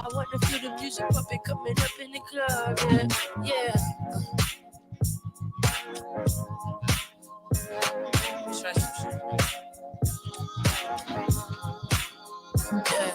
I want to feel the music pumping coming up in the club. Yeah. Try some shit. Yeah.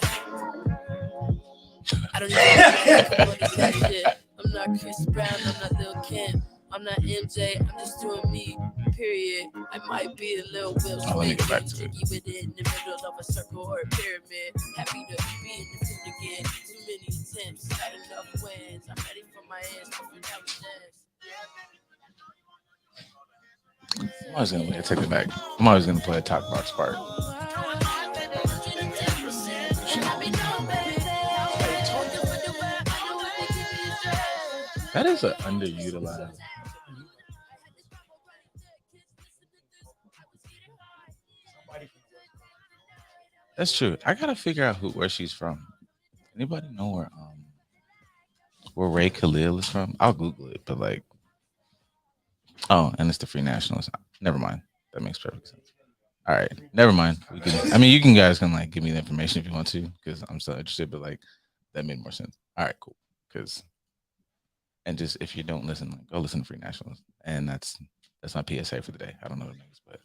I don't even know that shit. I'm not Chris Brown, I'm not Lil Kim, I'm not MJ, I'm just doing me, period. I might be a little Will Smith, let me get back to it. with it in the middle of a circle or a pyramid. Happy to be in the field again. Too many attempts, not enough wins. I'm ready for my hands, but for now it's dance. I'm always gonna take it back. I'm always gonna play a talk box part. That is an underutilized. That's true. I gotta figure out where she's from. Anybody know where Ray Khalil is from? I'll Google it, but like, oh, and it's the Free Nationals. Never mind. That makes perfect sense. All right, never mind. We can. I mean, you can guys can like give me the information if you want to, because I'm so interested. But like, that made more sense. All right, cool. Because and just if you don't listen, like, go listen to Free Nationals, and that's my PSA for the day. I don't know what it means, but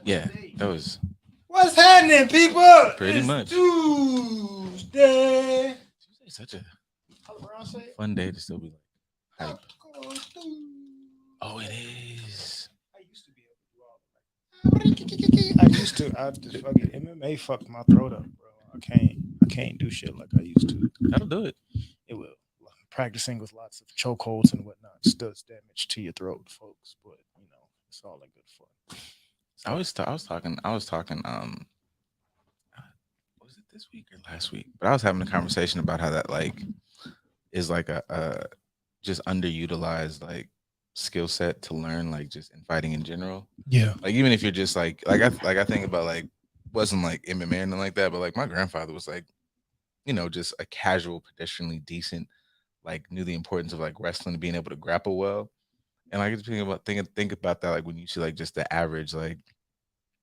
yeah, that was What's happening, people? pretty much Tuesday. Tuesday's such a fun day to still be like hype. Oh, it is. I used to be able to do all I used to. I just fucking MMA fucked my throat up, bro. I can't do shit like I used to. That'll do it. It will. Practicing with lots of chokeholds and whatnot does damage to your throat, folks. But it's all in good fun. I was talking was it this week or last week? But I was having a conversation about how that like is like a just underutilized like skill set to learn, like just in fighting in general. Yeah. Like even if you're just like I think about like wasn't like MMA or anything like that, but like my grandfather was like, just a casual, pedestrianly decent, like knew the importance of like wrestling and being able to grapple well. And I just think about that like when you see like just the average like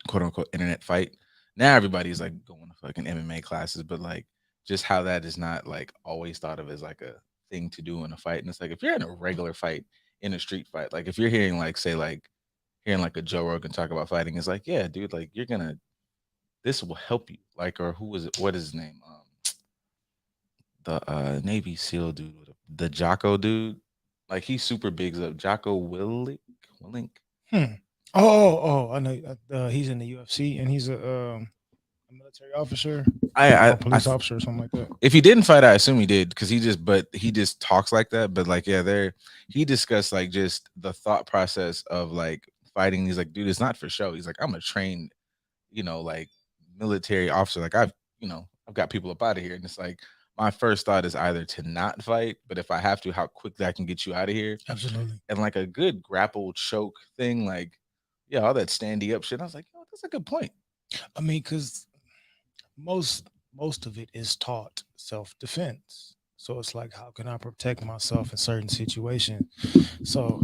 quote unquote internet fight. Now everybody's like going to fucking MMA classes, but like just how that is not like always thought of as like a thing to do in a fight. And it's like if you're in a regular fight, in a street fight, like if you're hearing like say like hearing like a Joe Rogan talk about fighting, it's like, yeah, dude, like this will help you. Like, or who was it? What is his name? The Navy SEAL dude, the Jocko dude. Like he's super big up. Jocko Willink. I know. He's in the UFC and he's a military officer, I police officer, or something like that. If he didn't fight, I assume he did because he just talks like that. But like, yeah, he discussed like just the thought process of like fighting. He's like, dude, it's not for show. He's like, I'm a trained, like military officer. Like I've got people up out of here, and it's like my first thought is either to not fight, but if I have to, how quickly I can get you out of here. Absolutely. And like a good grapple choke thing, like yeah, all that standy up shit. I was like, oh, that's a good point. I mean, because most of it is taught self-defense. So it's like, how can I protect myself in certain situations? So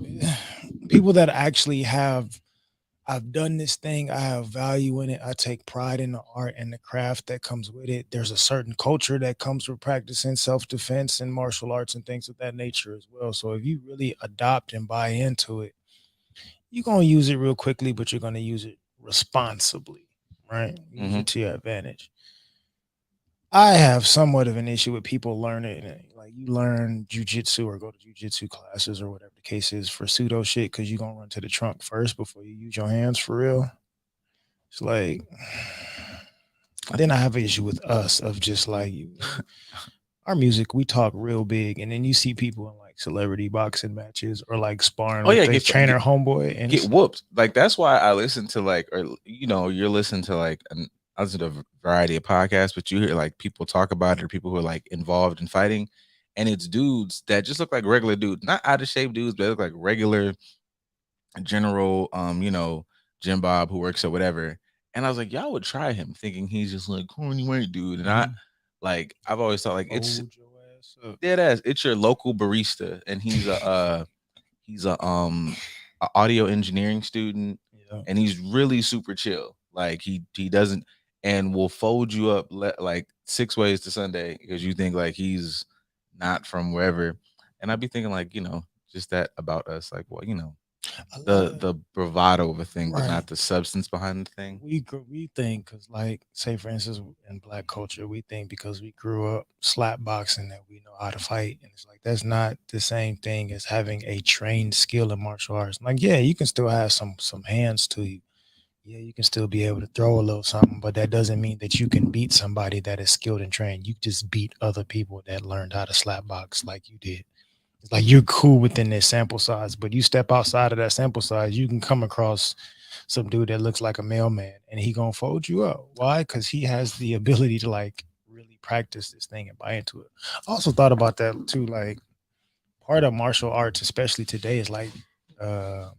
people that actually I've done this thing, I have value in it, I take pride in the art and the craft that comes with it. There's a certain culture that comes with practicing self-defense and martial arts and things of that nature as well. So if you really adopt and buy into it, you're going to use it real quickly, but you're going to use it responsibly, right? Use it to your advantage. I have somewhat of an issue with people learning, like you learn jujitsu or go to jujitsu classes or whatever the case is for pseudo shit because you're going to run to the trunk first before you use your hands for real. It's like, then I have an issue with us of just like our music, we talk real big, and then you see people in like celebrity boxing matches or like sparring with their trainer homeboy and get whooped. Like that's why I listen to like, or you're listening to like I listen to a variety of podcasts, but you hear like people talk about it or people who are like involved in fighting, and it's dudes that just look like regular dudes, not out of shape dudes, but they look like regular general, Jim Bob who works or whatever. And I was like, y'all would try him, thinking he's just like corny white dude, and I've always thought like it's dead ass. It's your local barista, and he's a audio engineering student, and he's really super chill. Like he doesn't. and will fold you up like 6 ways to Sunday because you think like he's not from wherever. And I'd be thinking like, just that about us, like, well, A lot the bravado of a thing, but Right. not the substance behind the thing. we think because, like, say for instance, in Black culture, we think because we grew up slap boxing that we know how to fight, and it's like that's not the same thing as having a trained skill in martial arts. Like, yeah, you can still have some hands to you. Yeah, you can still be able to throw a little something, but that doesn't mean that you can beat somebody that is skilled and trained. You just beat other people that learned how to slap box like you did. It's like you're cool within this sample size, but you step outside of that sample size, you can come across some dude that looks like a mailman and he gonna fold you up. Why? Because he has the ability to like really practice this thing and buy into it. I also thought about that too. Like part of martial arts, especially today, is like uh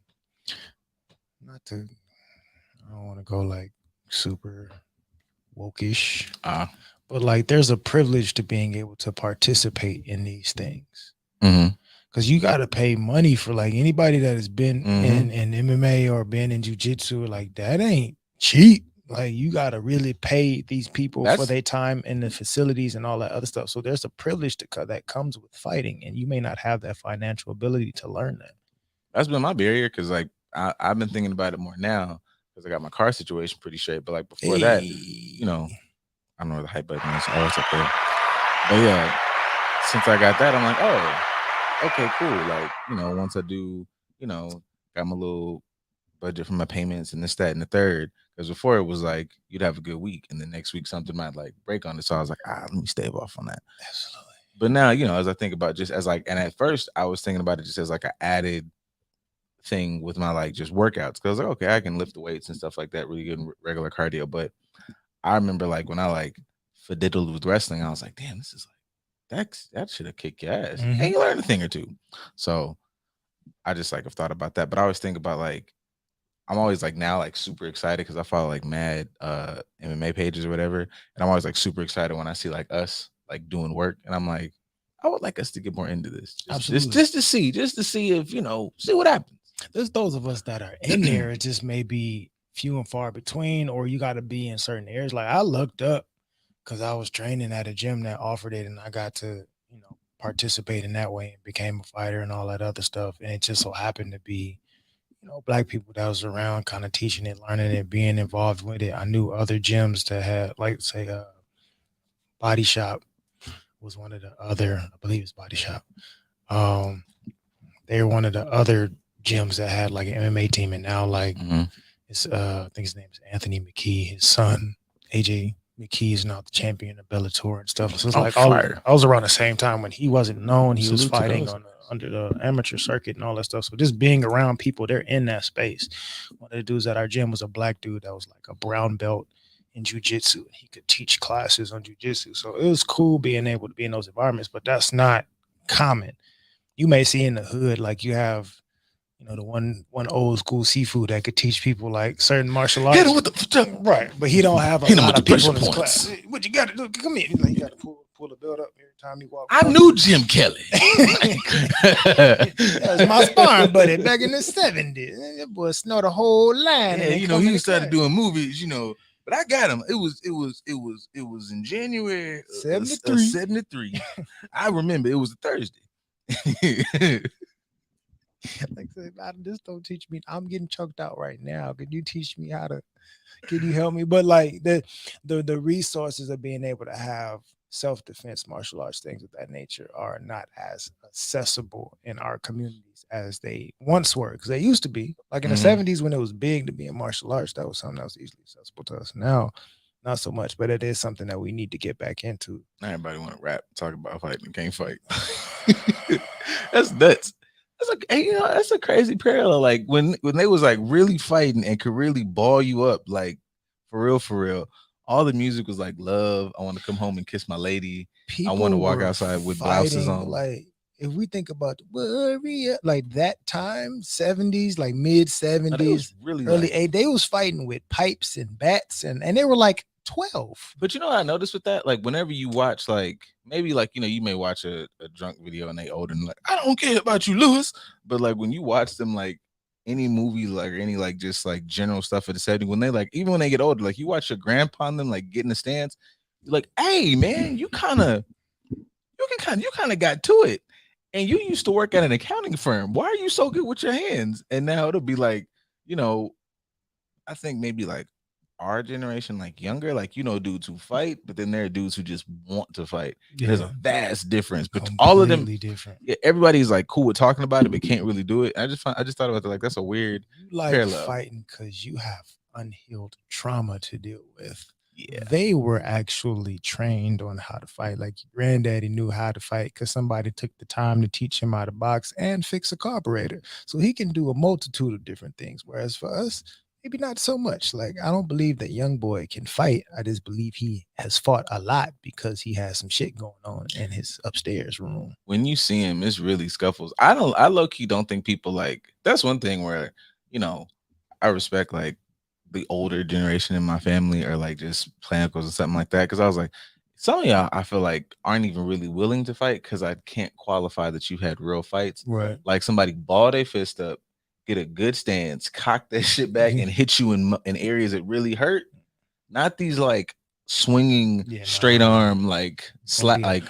not to I don't want to go like super wokish, but like there's a privilege to being able to participate in these things. Mm-hmm. Because you got to pay money for like anybody that has been Mhm. in MMA or been in jujitsu, like that ain't cheap. Like you got to really pay these people for That's- their time in the facilities and all that other stuff. So there's a privilege that comes with fighting, and you may not have that financial ability to learn that. That's been my barrier because like I've been thinking about it more now because I got my car situation pretty straight. But like before that, I don't know where the hype button is. Oh, it's up there. But yeah, since I got that, I'm like, oh, okay, cool. Like, once I do, got my little budget for my payments and this, that, and the third. Because before it was like you'd have a good week and the next week something might like break on it. So I was like, let me stave off on that. Absolutely. But now, as I think about just as like, and at first I was thinking about it just as like an added thing with my like just workouts. Cause I was like, okay, I can lift the weights and stuff like that, really good regular cardio. But I remember like when I like fiddled with wrestling, I was like, damn, this is like that should have kicked your ass. Mhm. And you learn a thing or two. So I just like have thought about that. But I always think about like I'm always like now like super excited because I follow like mad MMA pages or whatever. And I'm always like super excited when I see like us like doing work. And I'm like, I would like us to get more into this. Absolutely. Just to see if, see what happens. There's those of us that are in there. It just may be few and far between, or you got to be in certain areas. Like I looked up because I was training at a gym that offered it, and I got to, participate in that way and became a fighter and all that other stuff. And it just so happened to be, Black people that was around, kind of teaching it, learning it, being involved with it. I knew other gyms that had, like, say, Body Shop was one of the other, I believe it's Body Shop. They were one of the other gyms that had like an MMA team, and now like it's I think his name is Anthony McKee. His son AJ McKee is now the champion of Bellator and stuff. So it's like I was around the same time when he wasn't known. He was fighting under the amateur circuit and all that stuff. So just being around people, they're in that space. One of the dudes at our gym was a Black dude that was like a brown belt in jiu-jitsu, and he could teach classes on jiu-jitsu. So it was cool being able to be in those environments, but that's not common. You may see in the hood, like you have, the one old school seafood that could teach people like certain martial arts. Right, but he don't have a lot of people in his class. What you got to do? Come here. You got to pull the belt up every time you walk. I knew Jim Kelly. That was my sparring buddy back in the 70s. That boy snort a whole line. Yeah, he started doing movies, But I got him. It was in January 73. I remember it was a Thursday. Like I said, this don't teach me. I'm getting choked out right now. Can you teach me how to? Can you help me? But like the resources of being able to have self-defense martial arts, things of that nature, are not as accessible in our communities as they once were, because they used to be. Like in the 70s when it was big to be in martial arts, that was something that was easily accessible to us. Now, not so much, but it is something that we need to get back into. Everybody want to rap, talk about fighting, and can't fight. That's nuts. That's a crazy parallel. Like when they was like really fighting and could really ball you up, like for real. All the music was like love. I want to come home and kiss my lady. I want to walk outside with blouses on. Like if we think about warrior, like that time, 70s, like mid 70s, really early 80s, they was fighting with pipes and bats, and they were like 12. But what I noticed with that, like whenever you watch, like maybe like you may watch a drunk video and they older and like, I don't care about you, Lewis. But like when you watch them like any movie like or any like just like general stuff of the 70s, when they like even when they get older, like you watch your grandpa and them like get in the stands, you're like, hey man, you kind of got to it. And you used to work at an accounting firm. Why are you so good with your hands? And now it'll be like, you know, I think maybe like our generation, like younger, like dudes who fight, but then there are dudes who just want to fight. There's a vast difference, but all of them, different. yeah, everybody's like cool with talking about it, but can't really do it. I just thought about that, like that's a weird You like parallel. fighting because you have unhealed trauma to deal with. Yeah, They were actually trained on how to fight. Like your granddaddy knew how to fight because somebody took the time to teach him how to box and fix a carburetor. So he can do a multitude of different things. Whereas for us, maybe not so much. Like I don't believe that young boy can fight. I just believe he has fought a lot because he has some shit going on in his upstairs room. when you see him, it's really scuffles. I low key don't think people like. That's one thing where I respect like the older generation in my family or like just play uncles or something like that. Because I was like, some of y'all I feel like aren't even really willing to fight because I can't qualify that you had real fights. Right. Like somebody ball their fist up, get a good stance, cock that shit back, and hit you in areas that really hurt. Not these like swinging straight arm like slap like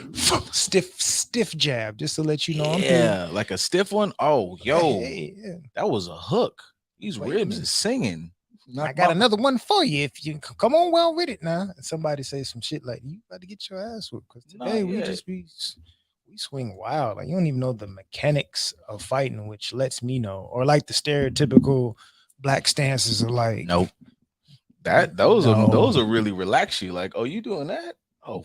stiff jab just to let you know. Yeah, like a stiff one. Oh, yo, yeah. that was a hook. These ribs is singing. I got another one for you if you come on well with it now. And somebody say some shit like you about to get your ass whooped because today we swing wild. Like you don't even know the mechanics of fighting, which lets me know. Or like the stereotypical black stances are like nope. Those are really relax you. Like, oh, you doing that? Oh,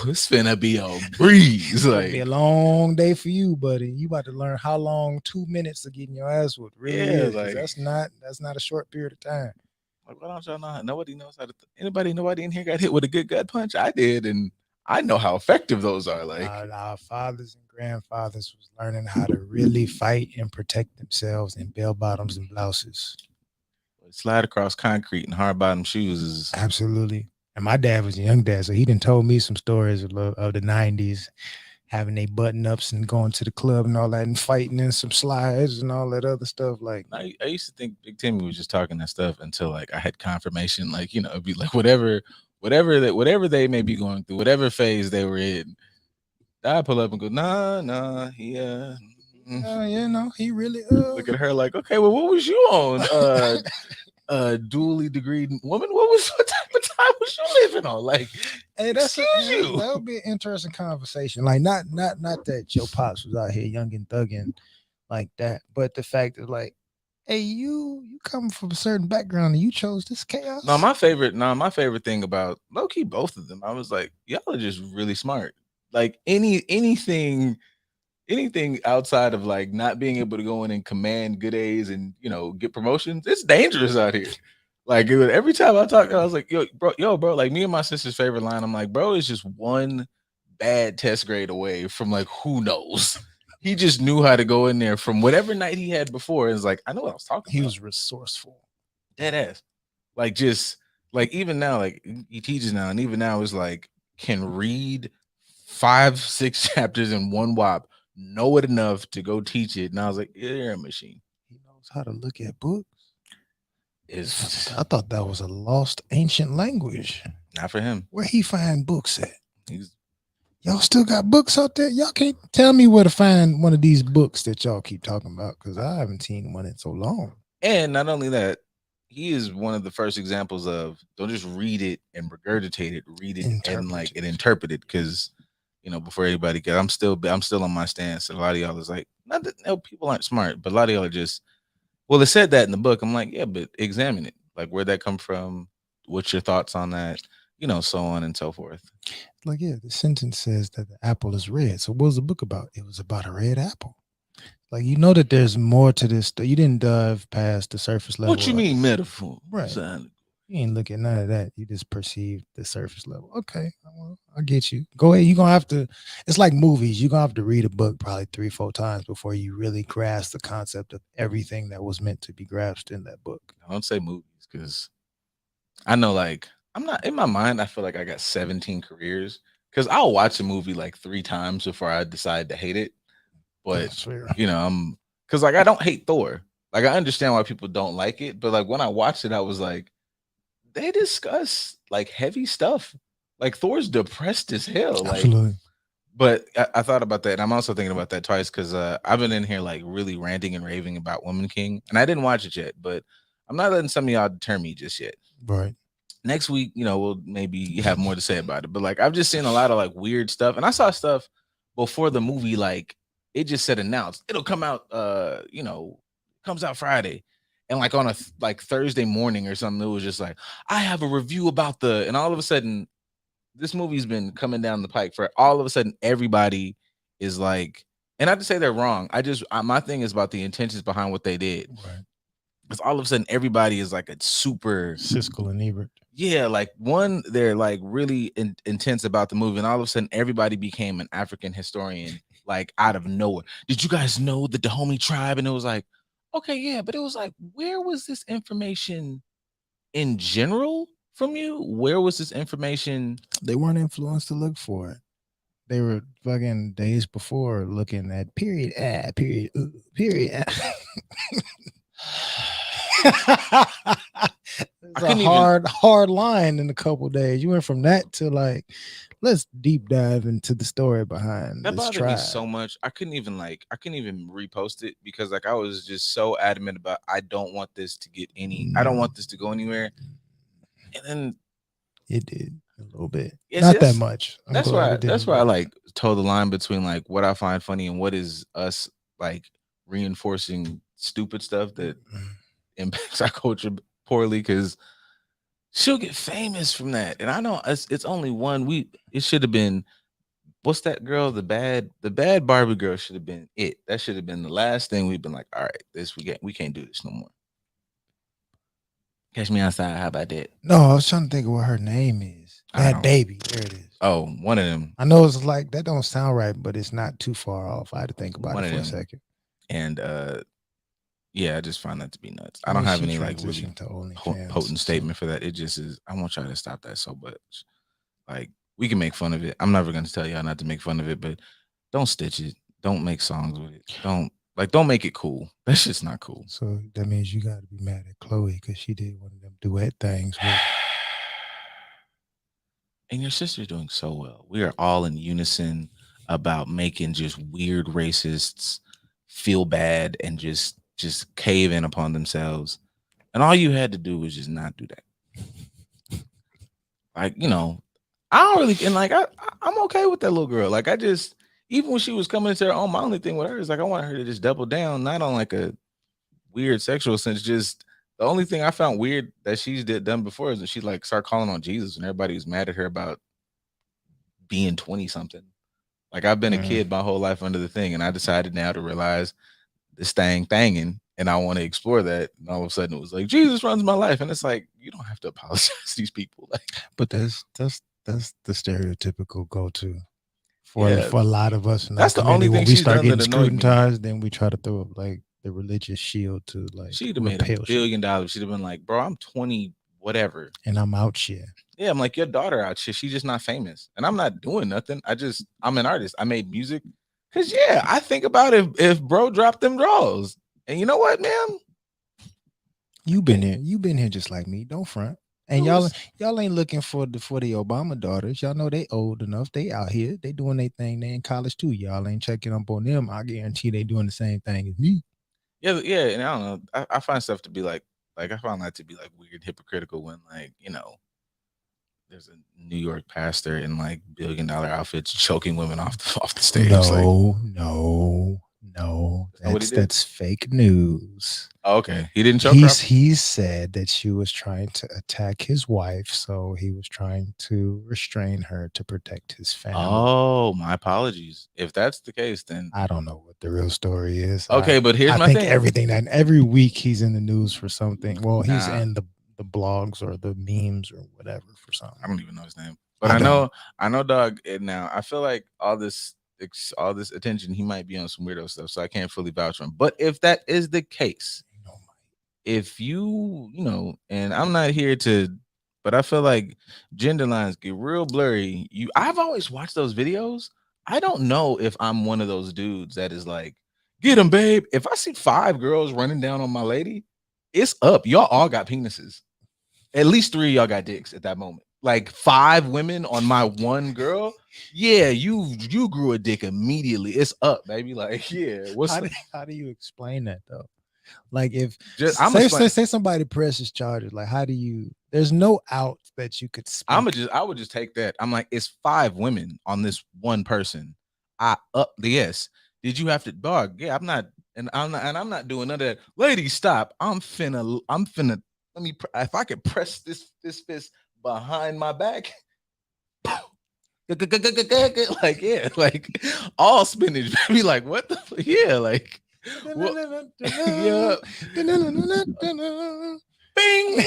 it's finna be a breeze. Like be a long day for you, buddy. You about to learn how long 2 minutes of getting your ass whooped really is. Like that's not a short period of time. Like, why don't y'all know? Nobody knows how to. Nobody in here got hit with a good gut punch. I did, and I know how effective those are. Like our fathers and grandfathers was learning how to really fight and protect themselves in bell bottoms and blouses. Slide across concrete and hard bottom shoes is absolutely. And my dad was a young dad, so he done told me some stories of the 90s, having they button ups and going to the club and all that and fighting in some slides and all that other stuff. Like I used to think Big Timmy was just talking that stuff until like I had confirmation. Like it'd be like whatever they may be going through, whatever phase they were in. I pull up and go, nah, he he really look at her like, okay, well, what was you on? Dually degreed woman. What type of time was you living on? Like, hey, that would be an interesting conversation. Like, not that your pops was out here young and thugging like that, but the fact that like, hey, you come from a certain background and you chose this chaos. My favorite thing about low key both of them, I was like, y'all are just really smart. Like anything outside of like not being able to go in and command good A's and get promotions, it's dangerous out here. Like every time I talk, I was like, yo, bro, like me and my sister's favorite line, I'm like, bro, it's just one bad test grade away from like who knows. He just knew how to go in there from whatever night he had before. It's like, I know what I was talking about. He was resourceful. Dead ass. Like just like even now, like he teaches now, and even now is like can read 5-6 chapters in one whop, know it enough to go teach it. And I was like, you're a machine. He knows how to look at books. I thought that was a lost ancient language. Not for him. Where he find books at? Y'all still got books out there? Y'all can't tell me where to find one of these books that y'all keep talking about, because I haven't seen one in so long. And not only that, he is one of the first examples of don't just read it and regurgitate it, read it and interpret it. Because before anybody gets, I'm still on my stance. And a lot of y'all is like, not that people aren't smart, but a lot of y'all are just, well, it said that in the book. I'm like, yeah, but examine it. Like, where'd that come from? What's your thoughts on that? So on and so forth. Like, yeah, the sentence says that the apple is red. So what was the book about? It was about a red apple. Like, that there's more to this. You didn't dive past the surface level. What you mean metaphor? Right. You ain't look at none of that. You just perceive the surface level. Okay, well, I get you. Go ahead. You're going to have to, it's like movies. You're going to have to read a book probably 3-4 times before you really grasp the concept of everything that was meant to be grasped in that book. I don't say movies because I know, like, I'm not, in my mind, I feel like I got 17 careers because I'll watch a movie like 3 times before I decide to hate it. But, because like, I don't hate Thor. Like I understand why people don't like it, but like when I watched it, I was like, they discuss like heavy stuff. Like Thor's depressed as hell. Like, Absolutely. but I thought about that, and I'm also thinking about that twice because I've been in here like really ranting and raving about Woman King, and I didn't watch it yet, but I'm not letting some of y'all deter me just yet. Right. Next week, we'll maybe have more to say about it. But like I've just seen a lot of like weird stuff, and I saw stuff before the movie, like it just said announced it'll come out, comes out Friday. And like on a like Thursday morning or something, it was just like, I have a review about and all of a sudden, this movie's been coming down the pike for all of a sudden, everybody is like, and not to say they're wrong. My thing is about the intentions behind what they did. Right. Because all of a sudden, everybody is like a super Siskel and Ebert. yeah, like one, they're like really intense about the movie, and all of a sudden, everybody became an African historian, like out of nowhere. Did you guys know the Dahomey tribe? And it was like, okay, yeah, but it was like, where was this information in general from you? Where was this information? They weren't influenced to look for it. They were fucking days before looking at period, period, period. It's a hard line in a couple days. You went from that to like, let's deep dive into the story behind that this bothered tribe. me so much. I couldn't even repost it because like I was just so adamant about I don't want this to go anywhere. And then it did a little bit. It's not that much. That's why I like told the line between like what I find funny and what is us like reinforcing stupid stuff that impacts our culture poorly, because she'll get famous from that. And I know it's only one. It should have been, what's that girl? The bad Barbie girl should have been it. That should have been the last thing we've been like, all right, we can't do this no more. Catch Me Outside. How about that? No, I was trying to think of what her name is. Bad Baby. There it is. Oh, one of them. I know it's like that don't sound right, but it's not too far off. I had to think about it for a second. And yeah, I just find that to be nuts. I don't have any like really potent statement for that. It just is. I want y'all to stop that so much. Like we can make fun of it. I'm never going to tell y'all not to make fun of it, but don't stitch it. Don't make songs with it. Don't make it cool. That's just not cool. So that means you got to be mad at Chloe because she did one of them duet things. And your sister's doing so well. We are all in unison about making just weird racists feel bad and just cave in upon themselves. And all you had to do was just not do that. Like, I don't really, and like, I'm okay with that little girl. Like, even when she was coming into her own, my only thing with her is like, I want her to just double down, not on like a weird sexual sense. Just the only thing I found weird that she's done before is that she like started calling on Jesus and everybody was mad at her about being 20 something. Like I've been a kid my whole life under the thing, and I decided now to realize this thanging, and I want to explore that. And all of a sudden, it was like Jesus runs my life, and it's like you don't have to apologize to these people. Like, but that's the stereotypical go-to for a lot of us. That's the only thing when we start getting scrutinized, then we try to throw up like the religious shield to like. She'd have made $1 billion. She'd have been like, bro, I'm 20, whatever, and I'm out here. Yeah, I'm like, your daughter out here. She's just not famous, and I'm not doing nothing. I'm an artist. I made music. Cause yeah, I think about if bro dropped them draws, and you know what, man, you been here just like me. Don't front. And y'all ain't looking for the Obama daughters. Y'all know they old enough. They out here. They doing their thing. They in college too. Y'all ain't checking up on them. I guarantee they doing the same thing as me. Yeah. And I don't know. I find stuff to be like I find that to be like weird, hypocritical when like there's a New York pastor in like $1 billion outfits choking women off the stage. No. That's fake news. Oh, okay. He didn't choke her? He said that she was trying to attack his wife, so he was trying to restrain her to protect his family. Oh, my apologies. If that's the case, then I don't know what the real story is. Okay, but here's my thing. Everything that every week he's in the news for something. Well, he's in the blogs or the memes or whatever for something. I don't even know his name, but I know, dog. And now I feel like all this attention, he might be on some weirdo stuff, so I can't fully vouch for him. But if that is the case, if and I'm not here to, but I feel like gender lines get real blurry. I've always watched those videos. I don't know if I'm one of those dudes that is like, Get him, babe. If I see 5 girls running down on my lady, it's up. Y'all all got penises. At least 3 of y'all got dicks at that moment. Like 5 women on my one girl. Yeah, you grew a dick immediately. It's up, baby. Like, yeah. How do you explain that though? Like if say somebody presses charges, like how do you? There's no out that you could speak. I would just take that. I'm like, it's 5 women on this one person. I up the yes. Did you have to dog? Yeah, I'm not doing none of that. Lady, stop. I'm finna. Let me. If I could press this fist behind my back, like yeah, like all spinach, baby. Like what the? Yeah, like. Yeah. Bing,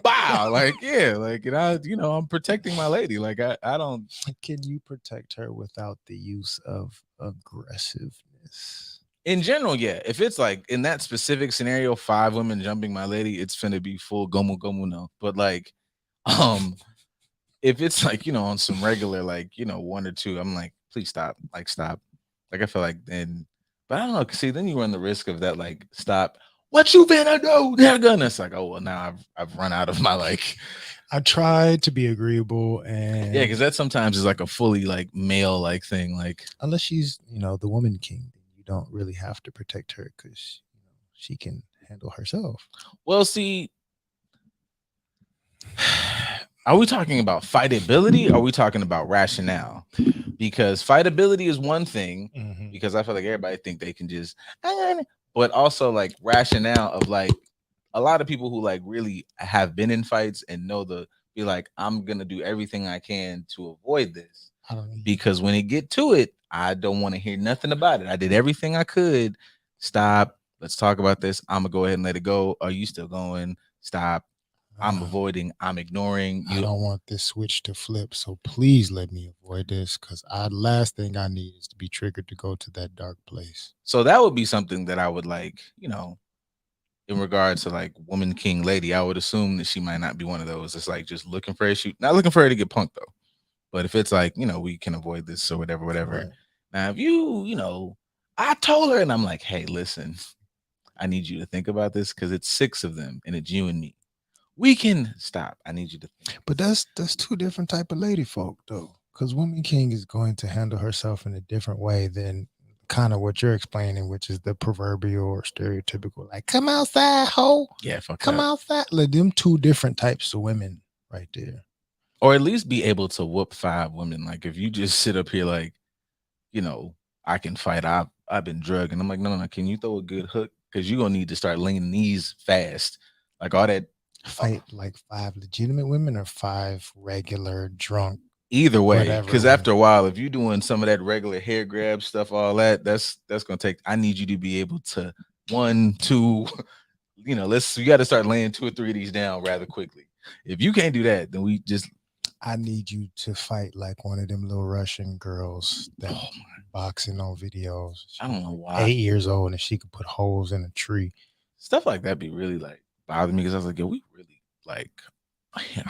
wow, like yeah, like I'm protecting my lady. Like I don't. Can you protect her without the use of aggressiveness? In general, yeah. If it's like in that specific scenario, 5 women jumping my lady, it's finna be full gomu gomu no. But like, if it's like on some regular like 1 or 2, I'm like, please stop, like stop. Like I feel like then, but I don't know. See, then you run the risk of that like stop. What you finna do? They're gonna. It's like, oh well, now I've run out of my like. I tried to be agreeable and yeah, because that sometimes is like a fully like male like thing. Like unless she's the woman king, you don't really have to protect her because she can handle herself. Well, see, are we talking about fightability? Or are we talking about rationale? Because fightability is one thing. Because I feel like everybody think they can just. But also like rationale of like a lot of people who like really have been in fights and know be like, I'm gonna do everything I can to avoid this. Because when it get to it, I don't want to hear nothing about it. I did everything I could. Stop. Let's talk about this. I'm gonna go ahead and let it go. Are you still going? Stop. I'm avoiding. I'm ignoring. I don't want this switch to flip. So please let me avoid this because last thing I need is to be triggered to go to that dark place. So that would be something that I would like, in regards to like woman king lady, I would assume that she might not be one of those. It's like just looking for her shoot, not looking for her to get punked though. But if it's like, we can avoid this or whatever. Right. Now, if I told her and I'm like, hey, listen, I need you to think about this because it's 6 of them and it's you and me. We can stop. I need you to think. But that's 2 different type of lady folk though. Because woman king is going to handle herself in a different way than kind of what you're explaining, which is the proverbial or stereotypical, like, come outside, ho. Yeah, come outside. Like them 2 different types of women right there. Or at least be able to whoop 5 women. Like if you just sit up here like, I can fight. I've been drugged. And I'm like, no. Can you throw a good hook? Because you're gonna need to start laying knees fast. Like all that. Fight like 5 legitimate women or 5 regular drunk. Either way, because after a while, if you're doing some of that regular hair grab stuff, all that, that's gonna take. I need you to be able to 1, 2, you got to start laying 2 or 3 of these down rather quickly. If you can't do that, then I need you to fight like one of them little Russian girls that boxing on videos. I don't know why. 8 years old and she could put holes in a tree. Stuff like that be really like bothering me because I was like, yo, we really like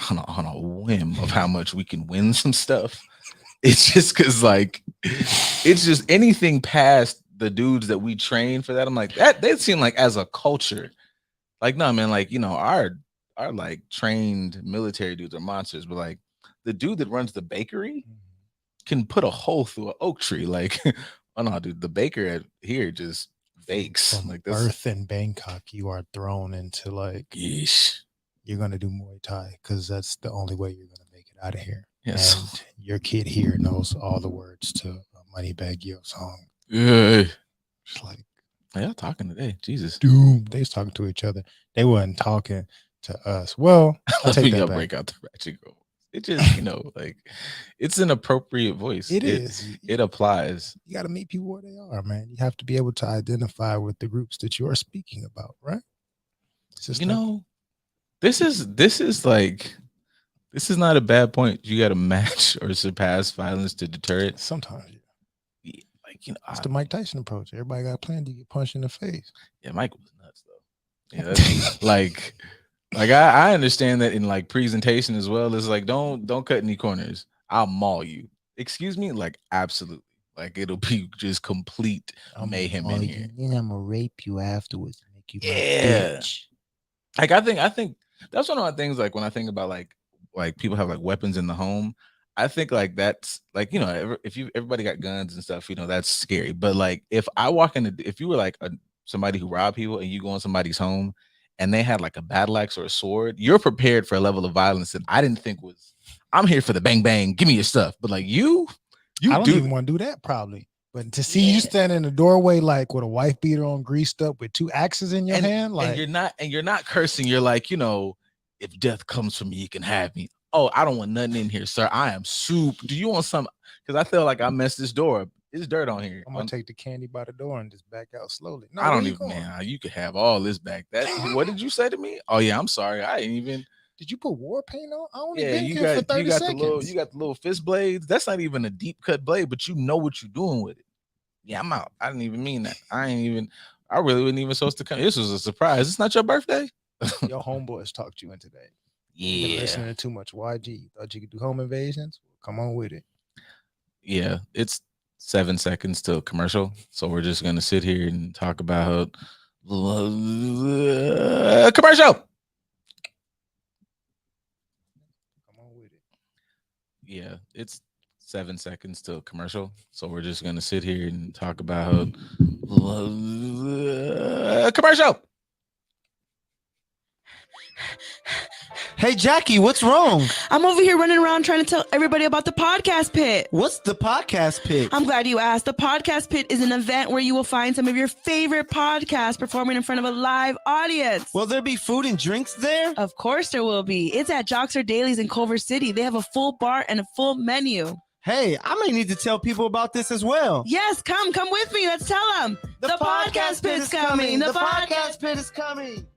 on a whim of how much we can win some stuff. It's just because like it's just anything past the dudes that we train for that. I'm like that they seem like as a culture, like no man, like our like trained military dudes are monsters, but like the dude that runs the bakery can put a hole through an oak tree. Like, oh no, dude, the baker here just bakes. From like this. Birth in Bangkok, you are thrown into like, yeesh. You're gonna do Muay Thai because that's the only way you're gonna make it out of here. Yes. And your kid here knows all the words to a Moneybagg Yo song. Yeah. It's like y'all talking today. Jesus. Dude, they was talking to each other. They wasn't talking to us. Well, I'll take that back. Break out the ratchet girl. It just, like it's an appropriate voice. It is. It applies. You got to meet people where they are, man. You have to be able to identify with the groups that you are speaking about, right? This is not a bad point. You got to match or surpass violence to deter it. Sometimes, yeah. Like it's the Mike Tyson approach. Everybody got a plan to get punched in the face. Yeah, Mike was nuts though. Yeah, that's like I understand that in like presentation as well. It's like don't cut any corners. I'll maul you. Excuse me, like absolutely. Like it'll be just complete mayhem in here. Then I'm gonna rape you afterwards and make you my Yeah. bitch. Like I think that's one of my things. Like when I think about like people have like weapons in the home, I think like that's like, you know, if everybody got guns and stuff, you know, that's scary. But like if I walk into, if you were like somebody who robbed people and you go in somebody's home and they had like a battle axe or a sword, you're prepared for a level of violence that I didn't think was. I'm here for the bang bang, give me your stuff. But like you I don't even want to do that probably. But to see you stand in the doorway like with a wife beater on, greased up with 2 axes in your hand, like and you're not cursing. You're like, you know, if death comes for me, you can have me. Oh, I don't want nothing in here, sir. I am soup. Do you want some? Because I feel like I messed this door up. There's dirt on here. I'm gonna take the candy by the door and just back out slowly. No, I don't even, man. You could have all this back. That what did you say to me? Oh yeah, I'm sorry. I didn't even. Did you put war paint on? I only Yeah, been you here for got 30 seconds. you got the little fist blades. That's not even a deep cut blade, but you know what you're doing with it. Yeah, I'm out. I didn't even mean that. I really wasn't even supposed to come. This was a surprise. It's not your birthday. Your homeboys talked you into that. Yeah. You're listening to too much YG. Thought you could do home invasions? Come on with it. Yeah, it's 7 seconds till commercial. So we're just gonna sit here and talk about commercial. Come on with it. Yeah, it's 7 seconds till commercial. So we're just gonna sit here and talk about commercial. Hey, Jackie, what's wrong? I'm over here running around trying to tell everybody about the Podcast Pit. What's the Podcast Pit? I'm glad you asked. The Podcast Pit is an event where you will find some of your favorite podcasts performing in front of a live audience. Will there be food and drinks there? Of course there will be. It's at Joxer Dailies in Culver City. They have a full bar and a full menu. Hey, I may need to tell people about this as well. Yes, come with me. Let's tell them. The Podcast Pit is coming. The Podcast Pit is coming.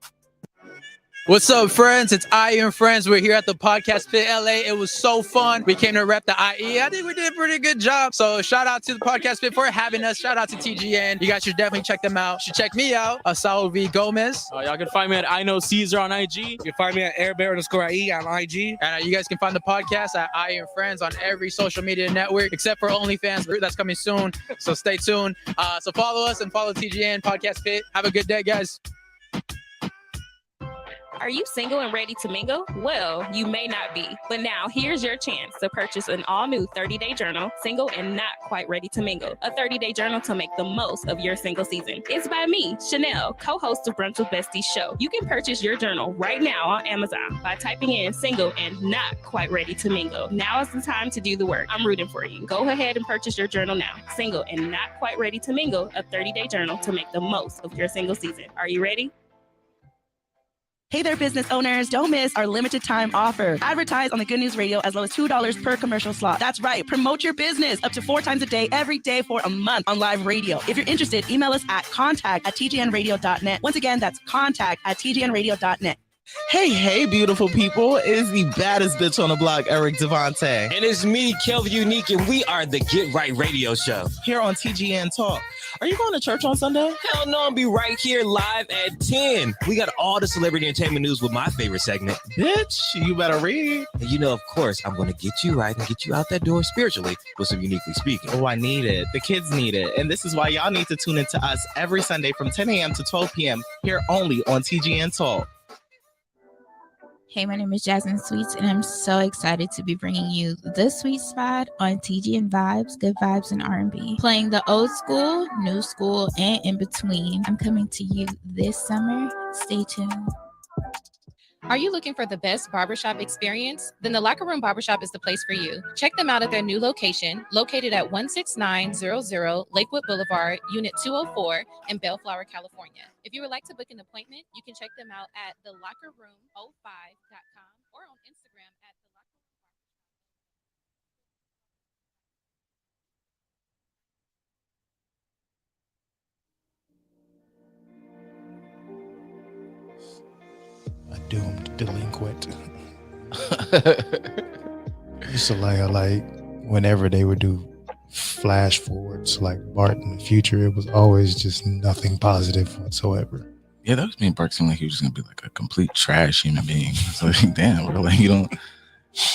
What's up, friends? It's IE and friends. We're here at the Podcast Pit LA. It was so fun. We came to rep the IE. I think we did a pretty good job. So shout out to the Podcast Pit for having us. Shout out to TGN. You guys should definitely check them out. You should check me out, Saul V. Gomez. Y'all can find me at I Know Caesar on IG. You can find me at airbear_IE on IG. And you guys can find the podcast at IE and Friends on every social media network except for OnlyFans. That's coming soon. So stay tuned. So follow us and follow TGN Podcast Pit. Have a good day, guys. Are you single and ready to mingle? Well, you may not be, but now here's your chance to purchase an all-new 30-day journal, Single and Not Quite Ready to Mingle, a 30-day journal to make the most of your single season. It's by me, Chanel, co-host of Brunch with Besties show. You can purchase your journal right now on Amazon by typing in Single and Not Quite Ready to Mingle. Now is the time to do the work. I'm rooting for you. Go ahead and purchase your journal now. Single and Not Quite Ready to Mingle, a 30-day journal to make the most of your single season. Are you ready? Hey there, business owners. Don't miss our limited time offer. Advertise on the Good News Radio as low as $2 per commercial slot. That's right. Promote your business up to 4 times a day, every day for a month on live radio. If you're interested, email us at contact@tgnradio.net. Once again, that's contact@tgnradio.net. Hey, beautiful people. It is the baddest bitch on the block, Eric Devante. And it's me, Kelvin Unique, and we are the Get Right Radio Show. Here on TGN Talk. Are you going to church on Sunday? Hell no, I'll be right here live at 10. We got all the celebrity entertainment news with my favorite segment. Bitch, you better read. And you know, of course, I'm going to get you right and get you out that door spiritually with some Uniquely Speaking. Oh, I need it. The kids need it. And this is why y'all need to tune into us every Sunday from 10 a.m. to 12 p.m. here only on TGN Talk. Hey, my name is Jasmine Sweets, and I'm so excited to be bringing you The Sweet Spot on TGN Vibes, Good Vibes, and R&B. Playing the old school, new school, and in between. I'm coming to you this summer. Stay tuned. Are you looking for the best barbershop experience? Then the Locker Room Barbershop is the place for you. Check them out at their new location, located at 16900 Lakewood Boulevard, Unit 204 in Bellflower, California. If you would like to book an appointment, you can check them out at thelockerroom05.com or on Instagram at the Locker A doomed delinquent. Used to like whenever they would do flash forwards like Bart in the future, it was always just nothing positive whatsoever. Yeah, that was me and Bart seemed like he was just gonna be like a complete trash human being. It's like, damn, bro, like you don't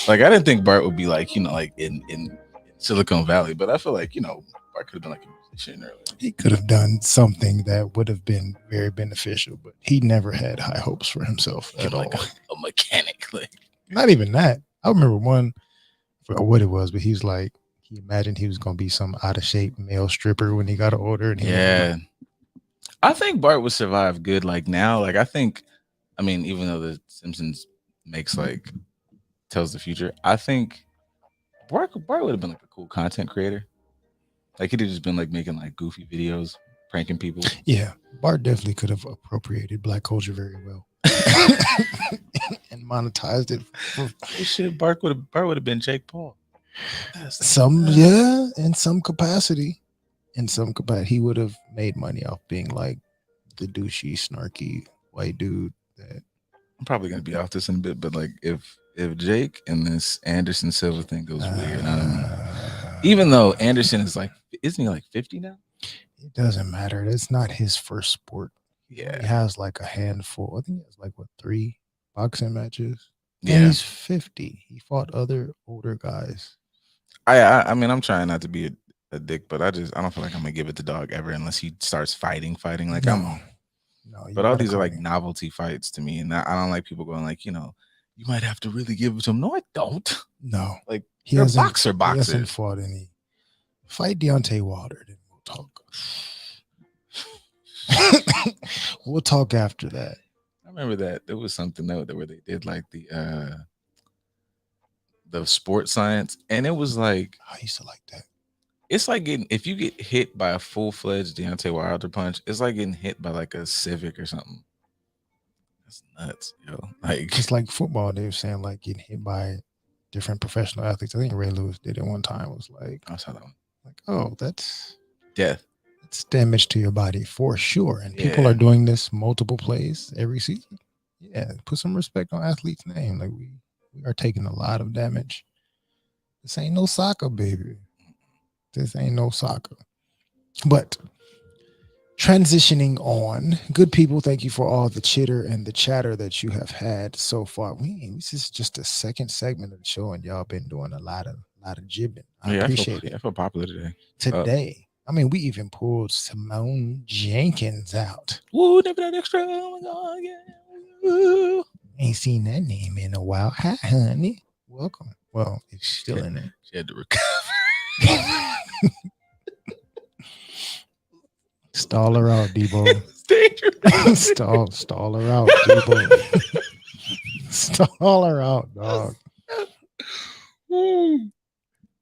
like I didn't think Bart would be like, you know, like in Silicon Valley, but I feel like, you know, Bart could have been like a musician earlier. He could have done something that would have been very beneficial, but he never had high hopes for himself at all. Like a mechanic. Like, Not even that. I remember one, I forgot what it was, but he's like, he imagined he was going to be some out of shape male stripper when he got older. And I think Bart would survive good. Like now, like I mean, even though the Simpsons makes like tells the future, I think Bart would have been like a cool content creator. Like he'd have just been like making like goofy videos, pranking people. Yeah, Bart definitely could have appropriated Black culture very well and monetized it. Shit, Bart would have been Jake Paul. In some capacity. He would have made money off being like the douchey, snarky white dude. That I'm probably gonna be off this in a bit, but like if Jake and this Anderson Silva thing goes weird, I don't know. Even though Anderson is like, isn't he like 50 now? It doesn't matter. It's not his first sport. Yeah, he has like a handful. I think he has like 3 boxing matches. Yeah, and he's 50. He fought other older guys. I mean, I'm trying not to be a dick, but I don't feel like I'm gonna give it to dog ever unless he starts fighting. Like No, but all these are like novelty fights to me, and I don't like people going like, you might have to really give it to him. No, I don't. No, like they're boxers. He hasn't fought any. Fight Deontay Wilder, then we'll talk. We'll talk after that. I remember that there was something though where they did like the sports science, and it was like I used to like that. It's like if you get hit by a full-fledged Deontay Wilder punch, it's like getting hit by like a Civic or something. That's nuts, yo. Like it's like football. They were saying like getting hit by different professional athletes. I think Ray Lewis did it one time. It was like, I saw that one. Like, oh, that's death. It's damage to your body for sure. And people are doing this multiple plays every season. Yeah, put some respect on athlete's name. Like we are taking a lot of damage. This ain't no soccer, baby. This ain't no soccer. But transitioning on, good people, thank you for all the chitter and the chatter that you have had so far. This is just the second segment of the show, and y'all been doing a lot of jibbing. I appreciate it. I feel popular today. I mean, we even pulled Simone Jenkins out. Woo, never that extra. Oh my God, yeah. Woo. Ain't seen that name in a while. Hi, honey. Welcome. Well, it's still in there. She had to recover. Stall her out, Debo. Stall her out, Debo. Stall her out, dog.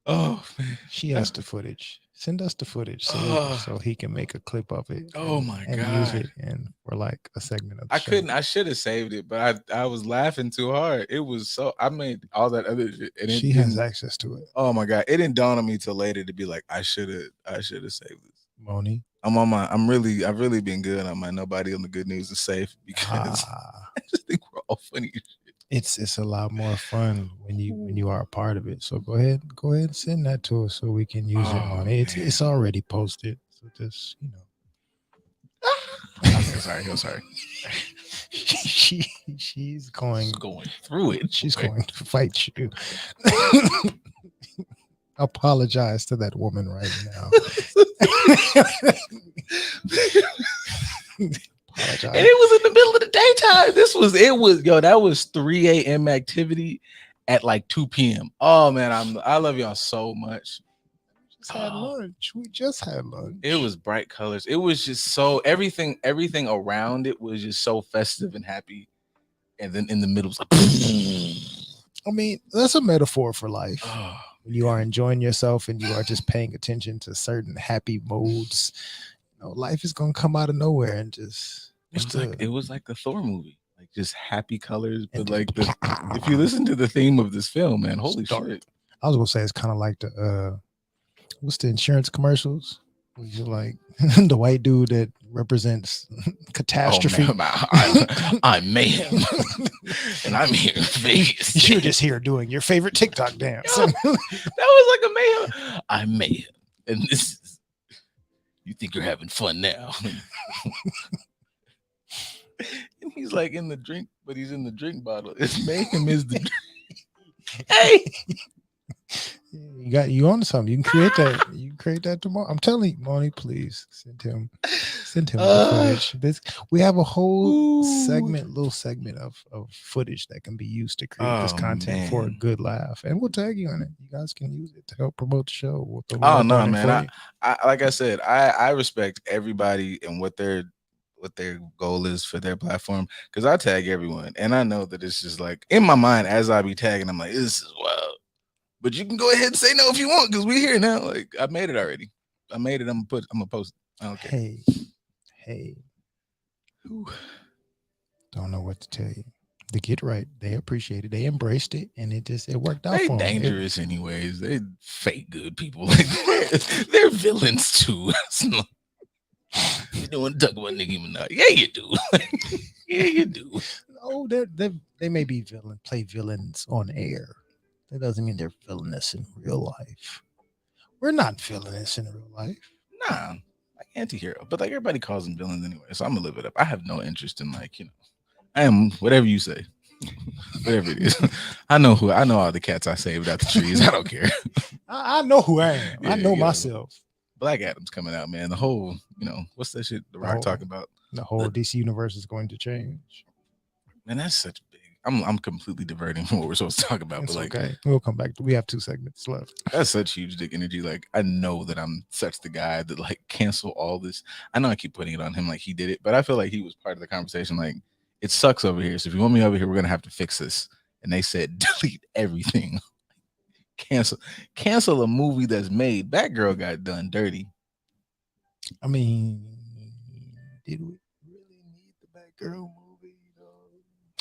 Oh man, she has the footage. Send us the footage so he can make a clip of it. Oh my God! Use it and for like a segment of the show. I should have saved it, but I was laughing too hard. It was so I made all that other shit. And she has access to it. Oh my God! It didn't dawn on me till later to be like, I should have saved this. Moni, I've really been good on my nobody on the good news is safe because I just think we're all funny as shit. It's a lot more fun when you are a part of it. So go ahead and send that to us so we can use it on it. It's already posted. So just I'm sorry. She's going through it. She's going to fight you. Apologize to that woman right now. And it was in the middle of the daytime. That was 3 a.m. activity at like 2 p.m. Oh man, I love y'all so much. We just had lunch. It was bright colors. It was just so everything around it was just so festive and happy. And then in the middle was like I mean, that's a metaphor for life. When you are enjoying yourself and you are just paying attention to certain happy modes, life is gonna come out of nowhere and just it was like the Thor movie, like just happy colors. But like if you listen to the theme of this film, man, holy shit! I was gonna say it's kind of like the what's the insurance commercials? Where you're like the white dude that represents catastrophe. Oh, I'm mayhem, and I'm here in Vegas. You're just here doing your favorite TikTok dance. That was like a mayhem. I'm mayhem, and this is. You think you're having fun now? And he's like in the drink, but he's in the drink bottle. It's mayhem is the drink. Hey. You on something. You can create that. You can create that tomorrow. I'm telling you, Moni, please send him the footage. We have a whole little segment of footage that can be used to create this content for a good laugh. And we'll tag you on it. You guys can use it to help promote the show. Oh no, man. I like I said, I respect everybody and what their goal is for their platform, because I tag everyone and I know that it's just like in my mind as I be tagging, I'm like, this is wild. But you can go ahead and say no if you want, because we're here now. Like, I made it already. I made it. I'm gonna post it. I don't care. Hey. Whew. Don't know what to tell you. The Get Right, they appreciated it. They embraced it, and it worked out for them. They dangerous anyways. They fake good people. Like, they're villains too. You don't want to talk about Nicki Minaj. Yeah, you do. Yeah, you do. Oh, they may be play villains on air. That doesn't mean they're villainous in real life. We're not villainous in real life. Nah, like anti-hero. But like everybody calls them villains anyway. So I'm gonna live it up. I have no interest in I am whatever you say. Whatever it is. I know all the cats I saved out the trees. I don't care. I know who I am. Yeah, I know myself. Black Adam's coming out, man. The whole, what's that shit The Rock talking about? The whole DC universe is going to change. Man, that's such big. I'm completely diverting from what we're supposed to talk about. It's but like, okay. We'll come back. We have 2 segments left. That's such huge dick energy. Like, I know that I'm such the guy that like cancel all this. I know I keep putting it on him like he did it, but I feel like he was part of the conversation. Like, it sucks over here. So if you want me over here, we're gonna have to fix this. And they said delete everything. Cancel a movie that's made. Batgirl got done dirty. I mean, did we really need the Batgirl movie?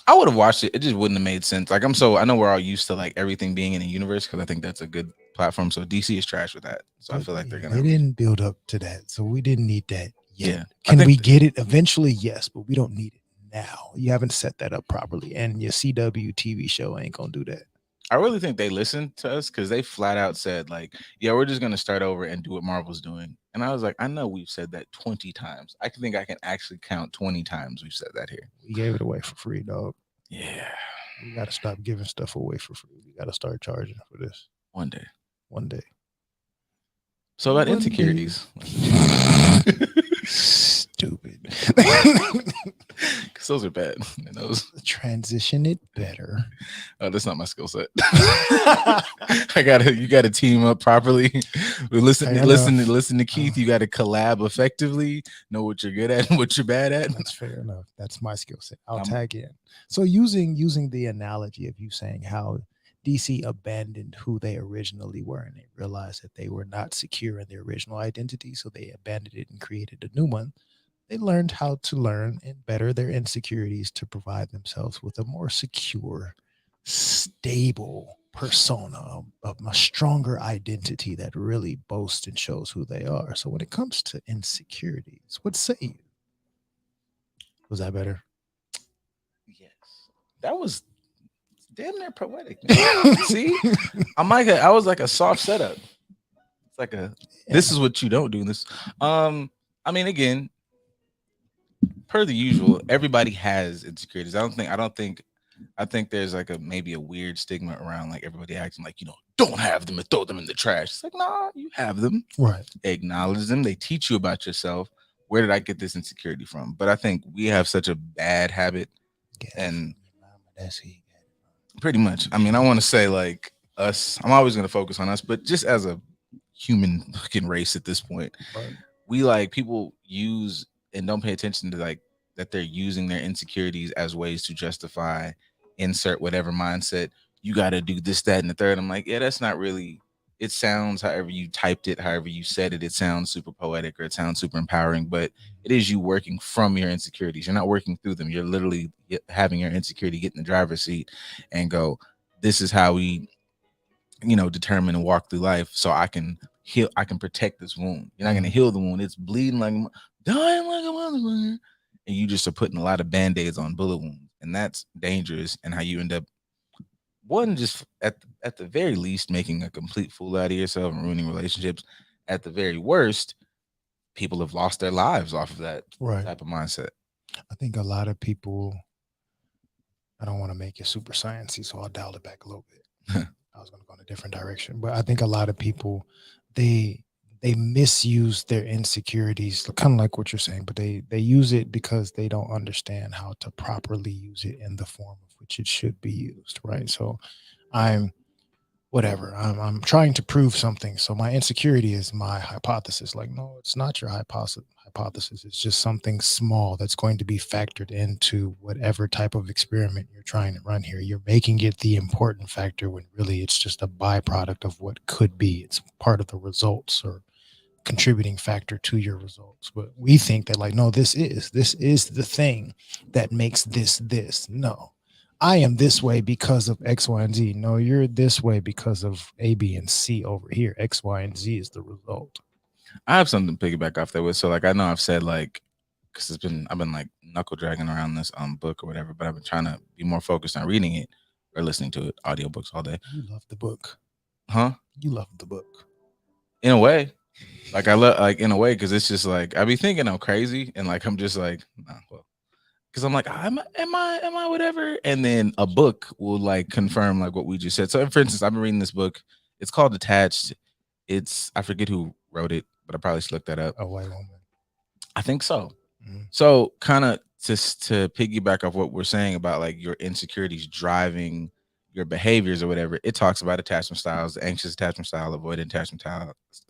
I would have watched it. It just wouldn't have made sense. Like, I know we're all used to like everything being in a universe, because I think that's a good platform. So DC is trash with that. So I feel like they didn't build up to that. So we didn't need that yet. Yeah. Can we get it eventually? Yes, but we don't need it now. You haven't set that up properly. And your CW TV show ain't gonna do that. I really think they listened to us, because they flat out said like, yeah, we're just going to start over and do what Marvel's doing. And I was like, I know we've said that 20 times. I think I can actually count 20 times we've said that here. We gave it away for free, dog. Yeah. We got to stop giving stuff away for free. We got to start charging for this. One day. So about insecurities. Stupid. Because those are bad. And those transition it better. Oh, that's not my skill set. You gotta team up properly. Listen to Keith. You gotta collab effectively, know what you're good at and what you're bad at. That's fair enough. That's my skill set. I'll tag in. So using the analogy of you saying how DC abandoned who they originally were, and they realized that they were not secure in their original identity, so they abandoned it and created a new one. They learned how to learn and better their insecurities to provide themselves with a more secure, stable persona, a stronger identity that really boasts and shows who they are. So when it comes to insecurities, what say you? Was that better? Yes. That was damn near poetic. See, I was like a soft setup. It's like this is what you don't do. This, I mean, again, per the usual, everybody has insecurities. I think there's like maybe a weird stigma around like everybody acting like, don't have them and throw them in the trash. It's like, nah, you have them. Right. Acknowledge them. They teach you about yourself. Where did I get this insecurity from? But I think we have such a bad habit, and pretty much. I mean, I want to say like us. I'm always going to focus on us, but just as a human fucking race at this point, right. We like people use and don't pay attention to like that they're using their insecurities as ways to justify insert whatever mindset. You got to do this, that, and the third. I'm like, yeah, that's not really. It sounds however you typed it, however you said it. It sounds super poetic or it sounds super empowering, but it is you working from your insecurities. You're not working through them. You're literally having your insecurity get in the driver's seat and go, this is how we, determine and walk through life so I can heal. I can protect this wound. You're not going to heal the wound. It's bleeding like dying like a motherfucker. And you just are putting a lot of Band-Aids on bullet wounds. And that's dangerous. And how you end up just at the very least making a complete fool out of yourself and ruining relationships. At the very worst, people have lost their lives off of that type of mindset. I think a lot of people, I don't want to make it super sciencey, so I'll dial it back a little bit. I was going to go in a different direction, but I think a lot of people they misuse their insecurities, kind of like what you're saying, but they use it because they don't understand how to properly use it in the form of which it should be used, right? So I'm I'm trying to prove something. So my insecurity is my hypothesis. Like, no, it's not your hypothesis. It's just something small that's going to be factored into whatever type of experiment you're trying to run here. You're making it the important factor when really it's just a byproduct of what could be. It's part of the results or contributing factor to your results. But we think that, like, no, this is the thing that makes this. No, I am this way because of X, Y, and Z. No, you're this way because of A, B, and C over here. X, Y, and Z is the result. I have something to piggyback off that with. So like I know I've said like because I've been like knuckle dragging around this book or whatever, but I've been trying to be more focused on reading it or listening to it, audiobooks all day. You love the book. Huh? You love the book. In a way. Like I love like in a way because it's just like I be thinking I'm crazy and like I'm just like, nah, well. Because I'm like, am I whatever? And then a book will like confirm like what we just said. So for instance, I've been reading this book. It's called Attached. I forget who wrote it, but I probably should look that up. A white woman. I think so. Mm-hmm. So kind of just to piggyback off what we're saying about like your insecurities driving your behaviors or whatever, it talks about attachment styles, the anxious attachment style, avoidant attachment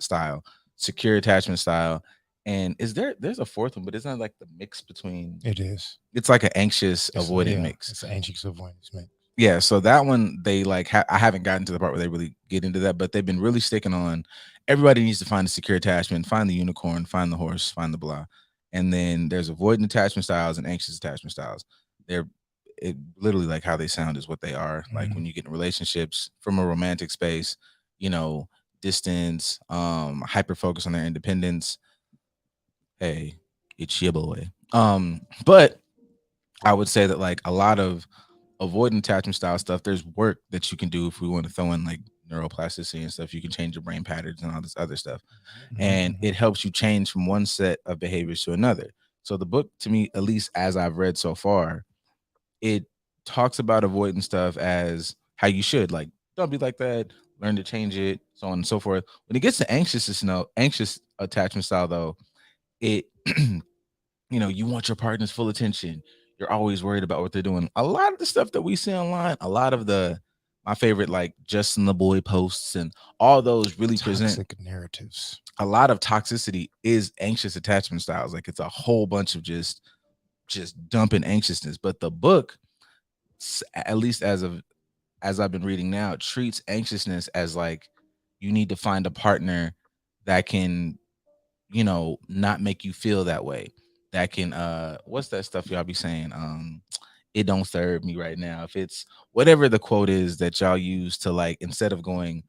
style, secure attachment style. And there's a fourth one, but isn't that like the mix between? It is. It's like an anxious avoidant mix. It's an anxious avoidance mix. Yeah. So that one, they like, I haven't gotten to the part where they really get into that, but they've been really sticking on everybody needs to find a secure attachment, find the unicorn, find the horse, find the blah. And then there's avoidant attachment styles and anxious attachment styles. It literally like how they sound is what they are. Mm-hmm. Like when you get in relationships from a romantic space, distance, hyper focus on their independence. Hey, it's your boy. But I would say that like a lot of avoidant attachment style stuff, there's work that you can do if we want to throw in like neuroplasticity and stuff. You can change your brain patterns and all this other stuff. Mm-hmm. And it helps you change from one set of behaviors to another. So the book, to me, at least as I've read so far, it talks about avoidant stuff as how you should, like, don't be like that, learn to change it, so on and so forth. When it gets to anxious attachment style, though, it, you want your partner's full attention. You're always worried about what they're doing. A lot of the stuff that we see online, a lot of my favorite, like Justin the Boy posts and all those really present narratives. A lot of toxicity is anxious attachment styles. Like it's a whole bunch of just dumping anxiousness. But the book, at least as I've been reading now, treats anxiousness as like you need to find a partner that can, not make you feel that way. That can what's that stuff y'all be saying? It don't serve me right now. If it's whatever the quote is that y'all use to like, instead of going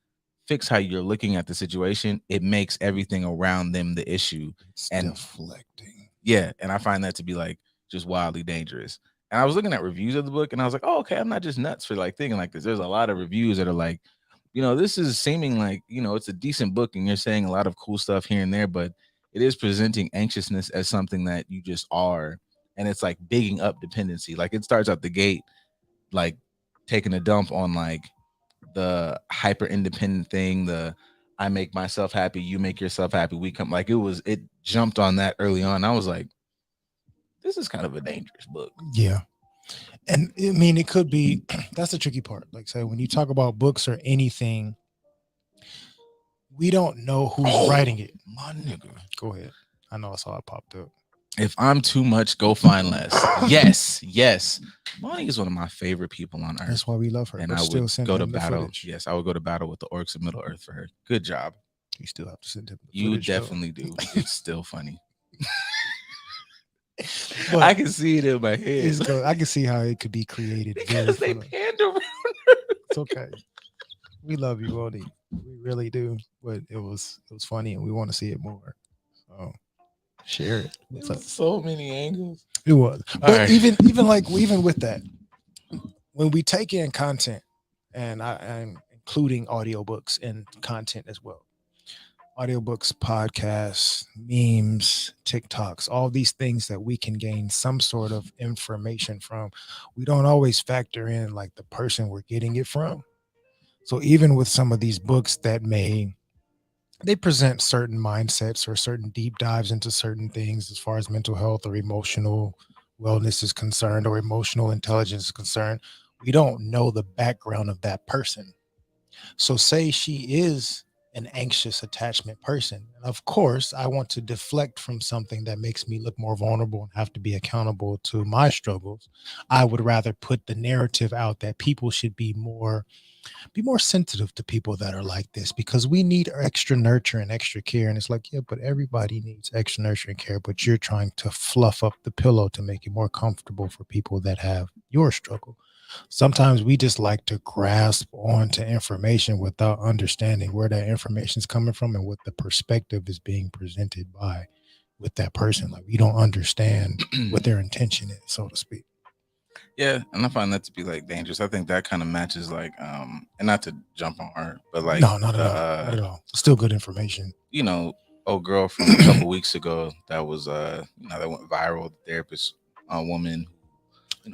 fix how you're looking at the situation, it makes everything around them the issue. It's and deflecting. Yeah. And I find that to be like just wildly dangerous. And I was looking at reviews of the book and I was like, oh, okay, I'm not just nuts for like thinking like this. There's a lot of reviews that are like, this is seeming like, it's a decent book and you're saying a lot of cool stuff here and there, but it is presenting anxiousness as something that you just are. And it's like bigging up dependency. Like it starts out the gate, like taking a dump on like the hyper independent thing, I make myself happy, you make yourself happy, we come, like it jumped on that early on. I was like, this is kind of a dangerous book. Yeah. And I mean, it could be, that's the tricky part. Like say, when you talk about books or anything, we don't know who's writing it. My nigga. Go ahead. I know I saw it popped up. If I'm too much, go find less. Yes. Bonnie is one of my favorite people on earth. That's why we love her. And I would go to battle. Footage. Yes, I would go to battle with the orcs of Middle Earth for her. Good job. You still have to send him. You definitely do. It's still funny. I can see it in my head. I can see how it could be created. Because they panned around. It's okay. We love you, Bonnie. We really do. But it was funny, and we want to see it more. So share it. So many angles. It was. But even with that, when we take in content, and I'm including audiobooks and content as well. Audiobooks, podcasts, memes, TikToks, all these things that we can gain some sort of information from. We don't always factor in like the person we're getting it from. So even with some of these books that they present certain mindsets or certain deep dives into certain things as far as mental health or emotional wellness is concerned or emotional intelligence is concerned, we don't know the background of that person. So say she is an anxious attachment person. Of course, I want to deflect from something that makes me look more vulnerable and have to be accountable to my struggles. I would rather put the narrative out that people should be more sensitive to people that are like this, because we need extra nurture and extra care. And it's like, yeah, but everybody needs extra nurture and care, but you're trying to fluff up the pillow to make it more comfortable for people that have your struggle. Sometimes we just like to grasp onto information without understanding where that information is coming from and what the perspective is being presented by with that person. Like, we don't understand what their intention is, so to speak. Yeah, and I find that to be like dangerous. I think that kind of matches like and not to jump on her, but like No, not at all. Still good information. You know, old girl from a couple weeks ago that was that went viral, the therapist woman,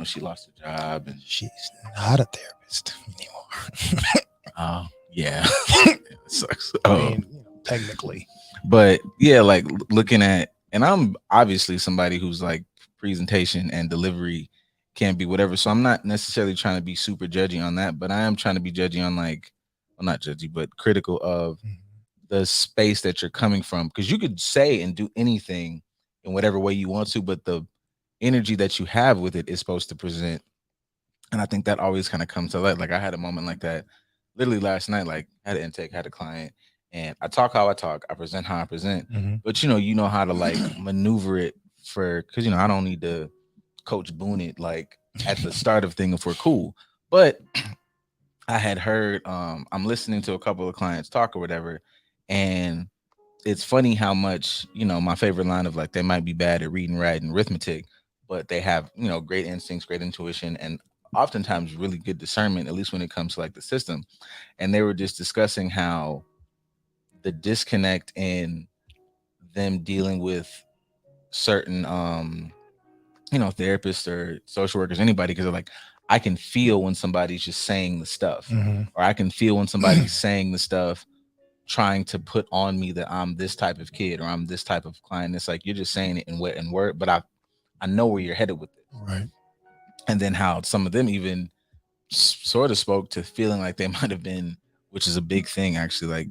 she lost her job and she's not a therapist anymore. Yeah. It sucks. I mean, technically. But yeah, like looking at, and I'm obviously somebody who's like presentation and delivery can be whatever. So I'm not necessarily trying to be super judgy on that, but I am trying to be judgy on like, well, not judgy, but critical of the space that you're coming from. Because you could say and do anything in whatever way you want to, but the energy that you have with it is supposed to present. And I think that always kind of comes to light. Like I had a moment like that literally last night, like had an intake, had a client, and I talk how I talk, I present how I present, but you know how to like maneuver it because I don't need to Coach Boone it like at the start of thing if we're cool. But I had heard I'm listening to a couple of clients talk or whatever, and it's funny how much my favorite line of like they might be bad at reading, writing, arithmetic, but they have great instincts, great intuition, and oftentimes really good discernment, at least when it comes to like the system. And they were just discussing how the disconnect in them dealing with certain therapists or social workers, anybody, because they're like, I can feel when somebody's just saying the stuff, or I can feel when somebody's saying the stuff trying to put on me that I'm this type of kid or I'm this type of client. It's like you're just saying it in word, but I know where you're headed with it. Right. And then how some of them even sort of spoke to feeling like they might have been, which is a big thing actually, like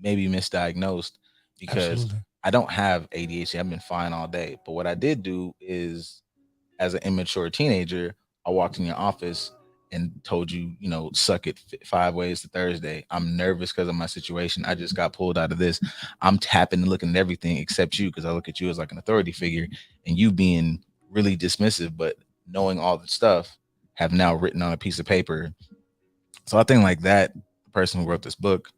maybe misdiagnosed, because Absolutely. I don't have ADHD. I've been fine all day. But what I did do is, as an immature teenager, I walked in your office and told you, suck it 5 ways to Thursday. I'm nervous because of my situation. I just got pulled out of this. I'm tapping and looking at everything except you, because I look at you as like an authority figure, and you being really dismissive, but knowing all the stuff, have now written on a piece of paper. So I think like that, the person who wrote this book,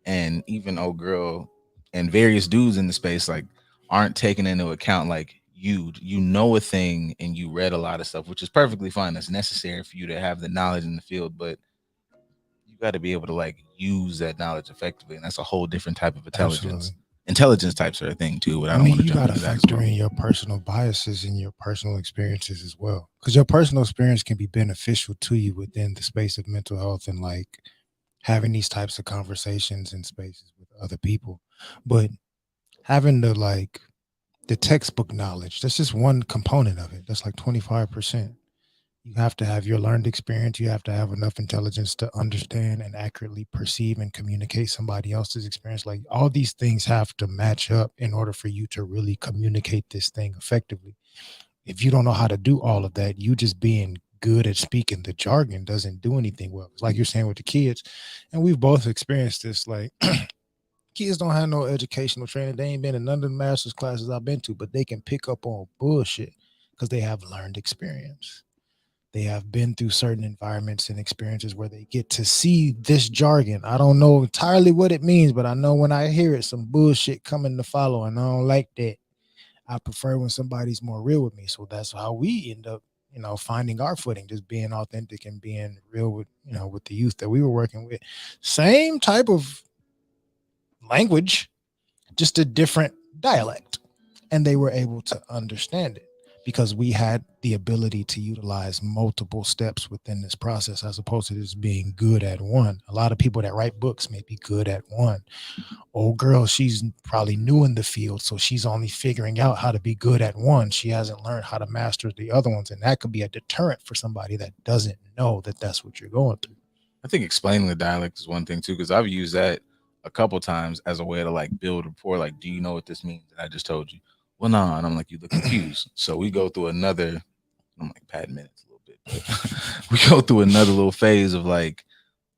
and even old girl and various dudes in the space, like aren't taking into account like you know a thing and you read a lot of stuff, which is perfectly fine. That's necessary for you to have the knowledge in the field, but you got to be able to like use that knowledge effectively, and that's a whole different type of intelligence. Absolutely. Intelligence types are a thing too, but I mean, you got to factor in your personal biases and your personal experiences as well, because your personal experience can be beneficial to you within the space of mental health and like having these types of conversations in spaces with other people. But having the textbook knowledge, that's just one component of it. That's like 25%. You have to have your learned experience. You have to have enough intelligence to understand and accurately perceive and communicate somebody else's experience. Like all these things have to match up in order for you to really communicate this thing effectively. If you don't know how to do all of that, you just being good at speaking the jargon doesn't do anything well. It's like you're saying with the kids, and we've both experienced this, like kids don't have no educational training. They ain't been in none of the master's classes I've been to, but they can pick up on bullshit because they have learned experience. They have been through certain environments and experiences where they get to see this jargon. I don't know entirely what it means, but I know when I hear it, some bullshit coming to follow, and I don't like that. I prefer when somebody's more real with me. So that's how we end up, finding our footing, just being authentic and being real with, with the youth that we were working with. Same type of language, just a different dialect, and they were able to understand it. because we had the ability to utilize multiple steps within this process as opposed to just being good at one. A lot of people that write books may be good at one. Old girl, she's probably new in the field, so she's only figuring out how to be good at one. She hasn't learned how to master the other ones, and that could be a deterrent for somebody that doesn't know that that's what you're going through. I think explaining the dialect is one thing too, because I've used that a couple times as a way to like build rapport. Like, do you know what this means? And I just told you. Well, no, and I'm like, you look confused. So we go through another. I'm like padding minutes a little bit. But we go through another little phase of like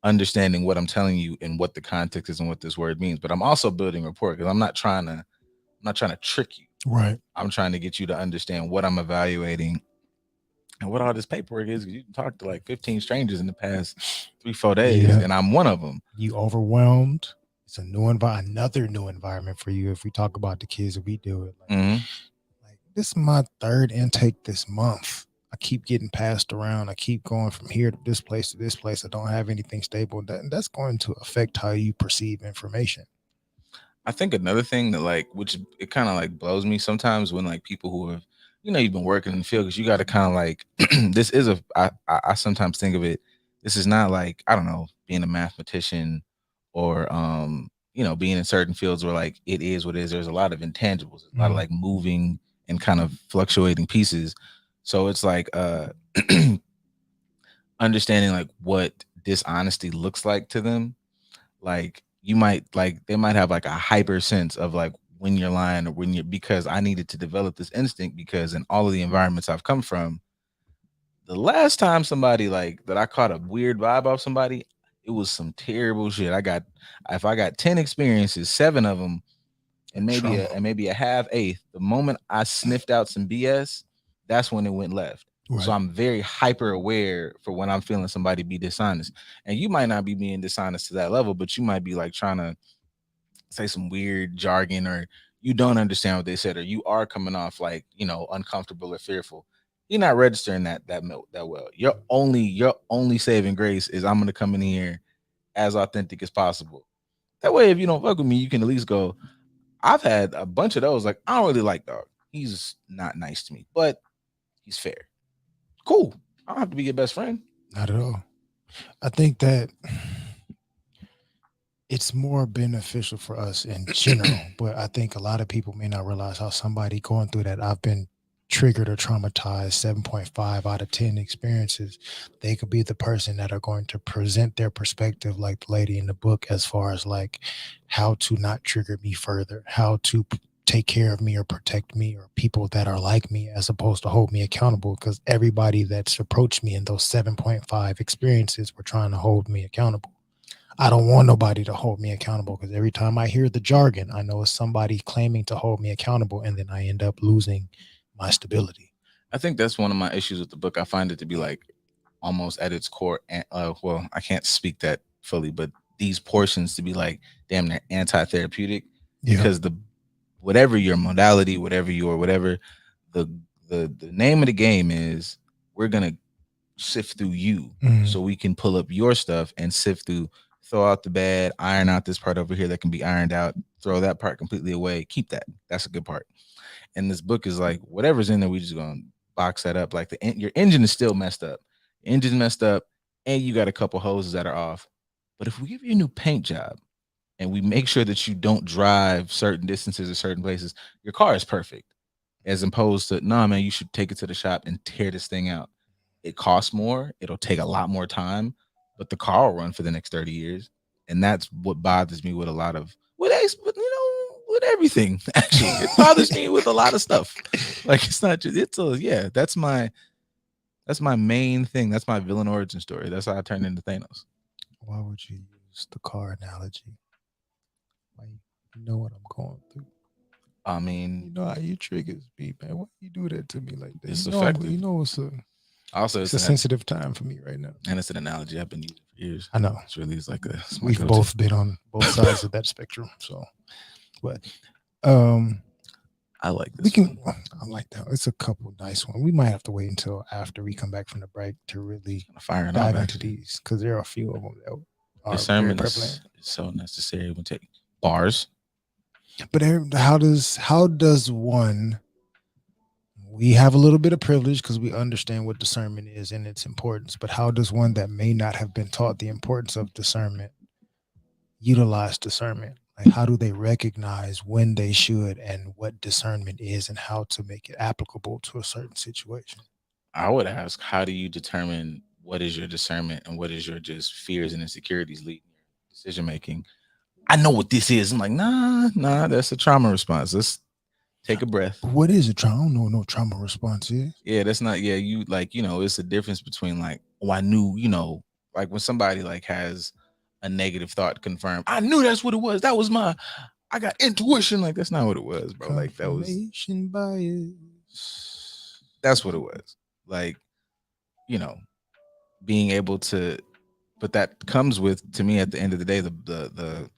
understanding what I'm telling you and what the context is and what this word means. But I'm also building rapport because I'm not trying to trick you. Right. I'm trying to get you to understand what I'm evaluating and what all this paperwork is. You can talk to like 15 strangers in the past 3-4 days, and I'm one of them. You overwhelmed. It's a new another new environment for you. If we talk about the kids that we deal with, like this is my third intake this month. I keep getting passed around. I keep going from here to this place to this place. I don't have anything stable. That's going to affect how you perceive information. I think another thing that like, which it kind of like blows me sometimes when like people who have, you've been working in the field, because you got to kind of like, this is I sometimes think of it, this is not like, I don't know, being a mathematician or, being in certain fields where like it is what it is. There's a lot of intangibles, a lot of like moving and kind of fluctuating pieces. So it's like understanding like what dishonesty looks like to them. Like they might have like a hyper sense of like when you're lying or because I needed to develop this instinct because in all of the environments I've come from, the last time somebody like that I caught a weird vibe off somebody, it was some terrible shit. If I got 10 experiences, 7 of them, and maybe a half-eighth, the moment I sniffed out some BS, that's when it went left. Right. So I'm very hyper aware for when I'm feeling somebody be dishonest. And you might not be being dishonest to that level, but you might be like trying to say some weird jargon, or you don't understand what they said, or you are coming off like, uncomfortable or fearful. You're not registering that well. Your only saving grace is I'm gonna come in here as authentic as possible. That way, if you don't fuck with me, you can at least go, I've had a bunch of those. Like, I don't really like dog. He's not nice to me, but he's fair. Cool. I don't have to be your best friend. Not at all. I think that it's more beneficial for us in general, but I think a lot of people may not realize how somebody going through that. I've been triggered or traumatized 7.5 out of 10 experiences. They could be the person that are going to present their perspective, like the lady in the book, as far as like how to not trigger me further, how to take care of me or protect me, or people that are like me, as opposed to hold me accountable, because everybody that's approached me in those 7.5 experiences were trying to hold me accountable. I don't want nobody to hold me accountable, because every time I hear the jargon, I know it's somebody claiming to hold me accountable, and then I end up losing my stability. I think that's one of my issues with the book. I find it to be like almost at its core, well, I can't speak that fully, but these portions to be like damn near anti-therapeutic, because whatever your modality, the name of the game is, we're gonna sift through you so we can pull up your stuff and sift through, throw out the bad, iron out this part over here that can be ironed out, throw that part completely away, keep that. That's a good part. And this book is like, whatever's in there, we just gonna box that up. Like your engine is still messed up. Your engine's messed up, and you got a couple hoses that are off. But if we give you a new paint job and we make sure that you don't drive certain distances or certain places, your car is perfect. As opposed to, nah, man, you should take it to the shop and tear this thing out. It costs more. It'll take a lot more time, but the car will run for the next 30 years. And that's what bothers me with a lot of, with everything, actually. It bothers me with a lot of stuff. Like, it's not just, that's my main thing. That's my villain origin story. That's how I turned into Thanos. Why would you use the car analogy? Like, you know what I'm going through. I mean, you know how you triggers me, man. Why you do that to me like that? It's effective. It's a sensitive time for me right now. And it's an analogy I've been using for years. I know. It's like we've both been on both sides of that spectrum. So, but I like this. I like that. It's a couple nice ones. We might have to wait until after we come back from the break to really dive into these, because there are a few of them that are discernment very prevalent. is so necessary. We'll take bars. But how does one we have a little bit of privilege because we understand what discernment is and its importance. But how does one that may not have been taught the importance of discernment utilize discernment? Like, how do they recognize when they should and what discernment is and how to make it applicable to a certain situation? I would ask, how do you determine what is your discernment and what is your just fears and insecurities leading your decision making? I know what this is. I'm like, nah, that's a trauma response. Let's take a breath. What is a trauma? I don't know what no trauma response is. Yeah, that's not, yeah, you like, it's a difference between like, oh, I knew, like when somebody like has a negative thought confirmed, I knew that's what it was. That was I got intuition. Like, that's not what it was, bro. Like, that was Confirmation bias. That's what it was. Like, being able to, but that comes with, to me, at the end of the day, the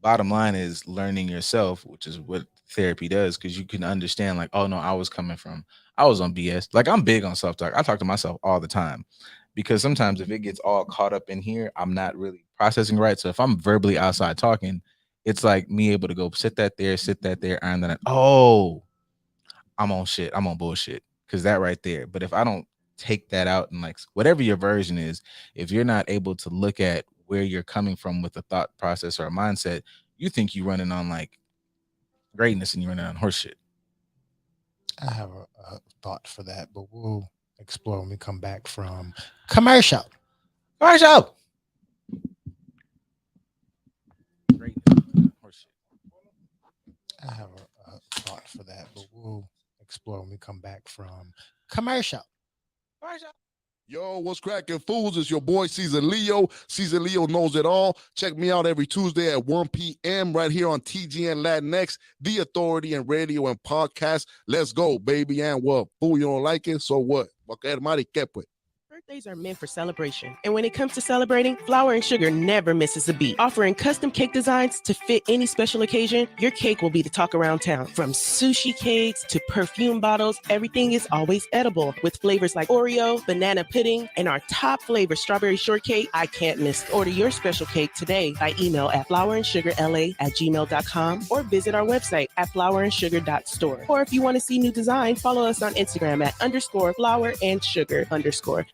bottom line is learning yourself, which is what therapy does, because you can understand like, oh no, I was on BS. Like, I'm big on self-talk. I talk to myself all the time because sometimes if it gets all caught up in here, I'm not really processing right. So if I'm verbally outside talking, it's like me able to go sit that there, and then I'm on shit. I'm on bullshit. Because that right there. But if I don't take that out and like whatever your version is, if you're not able to look at where you're coming from with a thought process or a mindset, you think you're running on like greatness and you're running on horseshit. I have a thought for that, but we'll explore when we come back from commercial. I have a thought for that, but we'll explore when we come back from commercial. Yo, what's cracking, fools? It's your boy Caesar Leo. Caesar Leo knows it all. Check me out every Tuesday at 1 p.m. right here on TGN Latinx, the authority in radio and podcast. Let's go, baby. And what? Fool, you don't like it? So what? Birthdays are meant for celebration. And when it comes to celebrating, Flour and Sugar never misses a beat. Offering custom cake designs to fit any special occasion, your cake will be the talk around town. From sushi cakes to perfume bottles, everything is always edible. With flavors like Oreo, banana pudding, and our top flavor, strawberry shortcake, I can't miss. Order your special cake today by email at flourandsugarla@gmail.com or visit our website at flourandsugar.store. Or if you want to see new designs, follow us on Instagram at _flour_and_sugar_.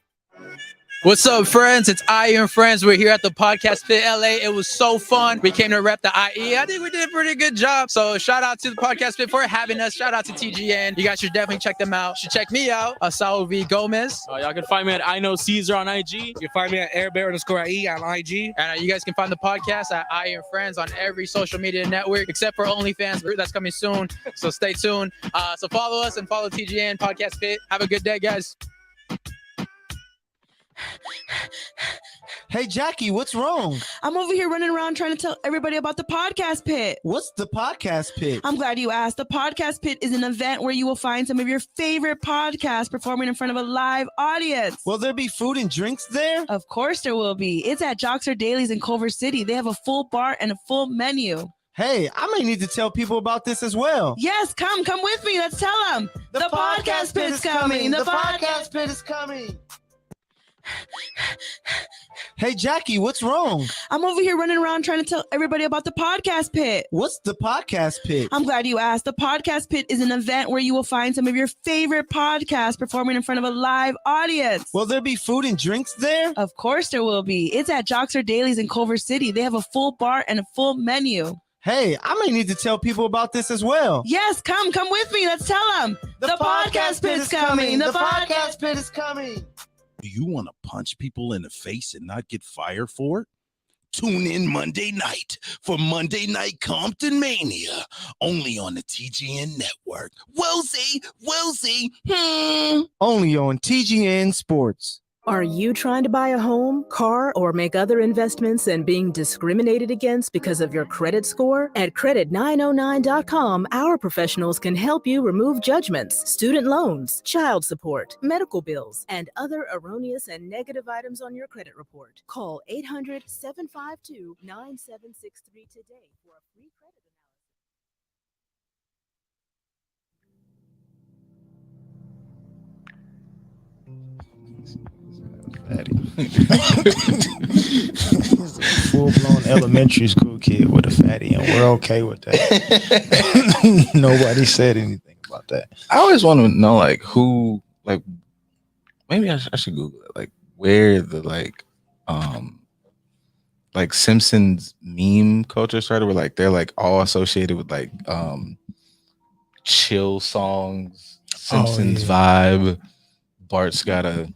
What's up, friends? It's Iron Friends. We're here at the Podcast Pit LA. It was so fun. We came to rep the IE. I think we did a pretty good job. So shout out to the Podcast Pit for having us. Shout out to TGN. You guys should definitely check them out. You should check me out, Saul V. Gomez. Y'all can find me at I Know Caesar on IG. You can find me at airbear_IE on IG. And you guys can find the podcast at Iron Friends on every social media network except for OnlyFans. That's coming soon. So stay tuned. So follow us and follow TGN Podcast Pit. Have a good day, guys. Hey, Jackie, what's wrong? I'm over here running around trying to tell everybody about the Podcast Pit. What's the Podcast Pit? I'm glad you asked. The Podcast Pit is an event where you will find some of your favorite podcasts performing in front of a live audience. Will there be food and drinks there? Of course there will be. It's at Joxer Dailies in Culver City. They have a full bar and a full menu. Hey, I may need to tell people about this as well. Yes, come with me. Let's tell them. The Podcast Pit is coming. The Podcast Pit is coming. Hey, Jackie, what's wrong? I'm over here running around trying to tell everybody about the Podcast Pit. What's the Podcast Pit? I'm glad you asked. The Podcast Pit is an event where you will find some of your favorite podcasts performing in front of a live audience. Will there be food and drinks there? Of course there will be. It's at Joxer Dailies in Culver City. They have a full bar and a full menu. Hey, I may need to tell people about this as well. Yes, come with me. Let's tell them. The Podcast Pit is coming. The Podcast Pit is coming. Do you want to punch people in the face and not get fired for it? Tune in Monday night for Monday Night Compton Mania, only on the TGN network. We'll see. Only on TGN Sports. Are you trying to buy a home, car, or make other investments and being discriminated against because of your credit score? At credit909.com, our professionals can help you remove judgments, student loans, child support, medical bills, and other erroneous and negative items on your credit report. Call 800-752-9763 today for a free credit Fatty. just a full-blown elementary school kid with a fatty, and we're okay with that. Nobody said anything about that. I always want to know like who, like maybe I should Google it, like where the like Simpsons meme culture started, where like they're like all associated with like chill songs, Simpsons vibe. Bart's got a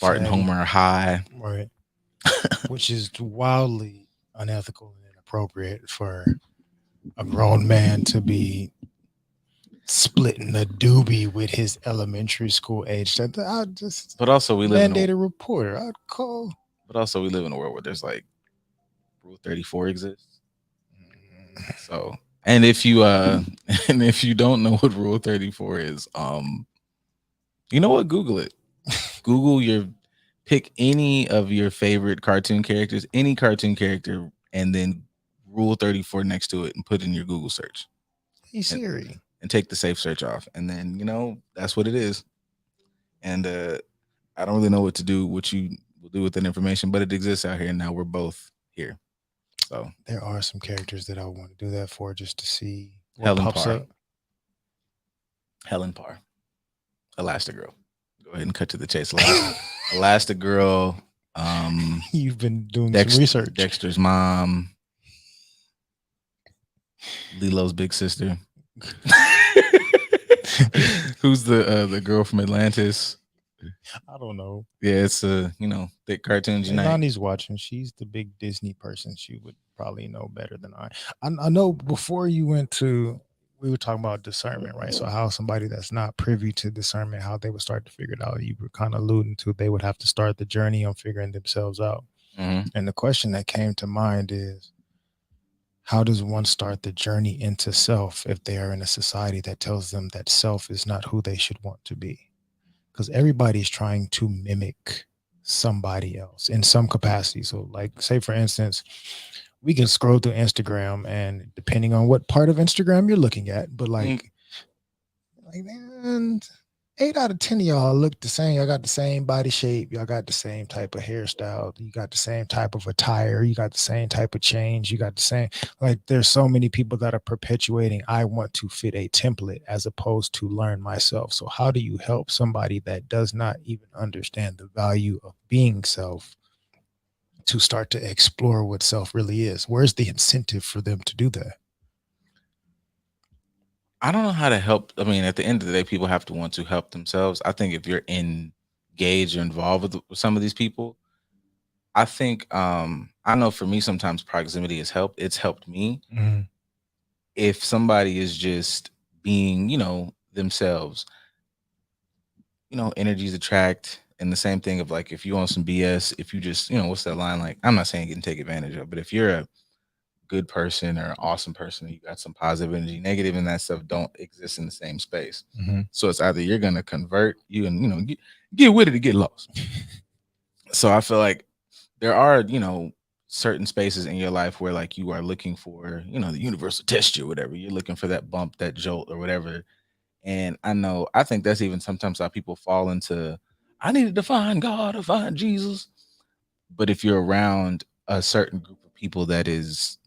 Bart and Homer are high. Right. Which is wildly unethical and inappropriate for a grown man to be splitting a doobie with his elementary school age. I just But also we live in mandated reporter. I'd call. But also we live in a world where there's like Rule 34 exists. So, and if you don't know what Rule 34 is, you know what? Google it. Google pick any of your favorite cartoon characters, any cartoon character, and then Rule 34 next to it and put in your Google search. Hey Siri. And take the safe search off. And then, that's what it is. And I don't really know what you will do with that information, but it exists out here. And now we're both here. So there are some characters that I want to do that for, just to see what Helen pops Parr. up. Helen Parr. Elastigirl. Go ahead and cut to the chase. Elastigirl. You've been doing some research. Dexter's mom. Lilo's big sister. Who's the girl from Atlantis? I don't know. Yeah, it's thick cartoons unite. Nani's watching. She's the big Disney person. She would probably know better than I. I know before you went to, we were talking about discernment, right? So how somebody that's not privy to discernment, how they would start to figure it out. You were kind of alluding to they would have to start the journey on figuring themselves out. Mm-hmm. And the question that came to mind is, how does one start the journey into self if they are in a society that tells them that self is not who they should want to be? Because everybody's trying to mimic somebody else in some capacity. So like, say for instance, we can scroll through Instagram, and depending on what part of Instagram you're looking at, but like man, 8 out of 10 of y'all look the same. Y'all got the same body shape. Y'all got the same type of hairstyle. You got the same type of attire. You got the same type of change. You got the same, like there's so many people that are perpetuating, I want to fit a template as opposed to learn myself. So how do you help somebody that does not even understand the value of being self to start to explore what self really is? Where's the incentive for them to do that? I don't know how to help. I mean, at the end of the day, people have to want to help themselves. I think if you're engaged or involved with some of these people, I think I know for me, sometimes proximity has helped. It's helped me. Mm-hmm. If somebody is just being, themselves, energies attract. And the same thing of like, if you want some BS, if you just, what's that line? Like, I'm not saying you can take advantage of, but if you're a good person or an awesome person, you got some positive energy, negative and that stuff don't exist in the same space. Mm-hmm. So it's either you're going to convert, get with it or get lost. So I feel like there are, certain spaces in your life where like you are looking for, the universal test you or whatever. You're looking for that bump, that jolt or whatever. And I think that's even sometimes how people fall into, I needed to find God or find Jesus. But if you're around a certain group of people that is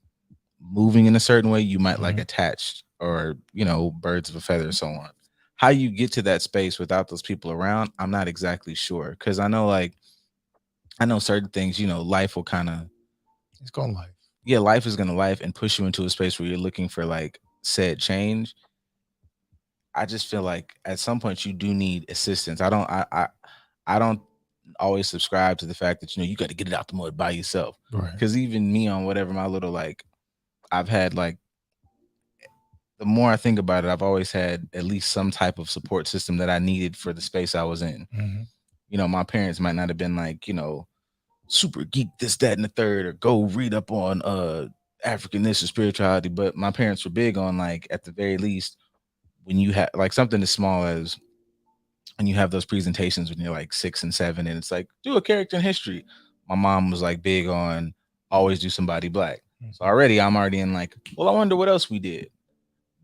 moving in a certain way, you might like attached or, birds of a feather and so on. How you get to that space without those people around, I'm not exactly sure. Cause I know certain things, life will kind of, it's going life. Yeah, life is going to life and push you into a space where you're looking for like said change. I just feel like at some point you do need assistance. I don't always subscribe to the fact that, you got to get it out the mud by yourself. Right. Because even me on whatever my little, like, I've had like, the more I think about it, I've always had at least some type of support system that I needed for the space I was in. Mm-hmm. My parents might not have been like, super geek, this, that, and the third, or go read up on Africanness or spirituality. But my parents were big on like, at the very least, when you have like something as small as when you have those presentations when you're like 6 and 7, and it's like, do a character in history. My mom was like big on always do somebody Black. So I'm already in like, well, I wonder what else we did.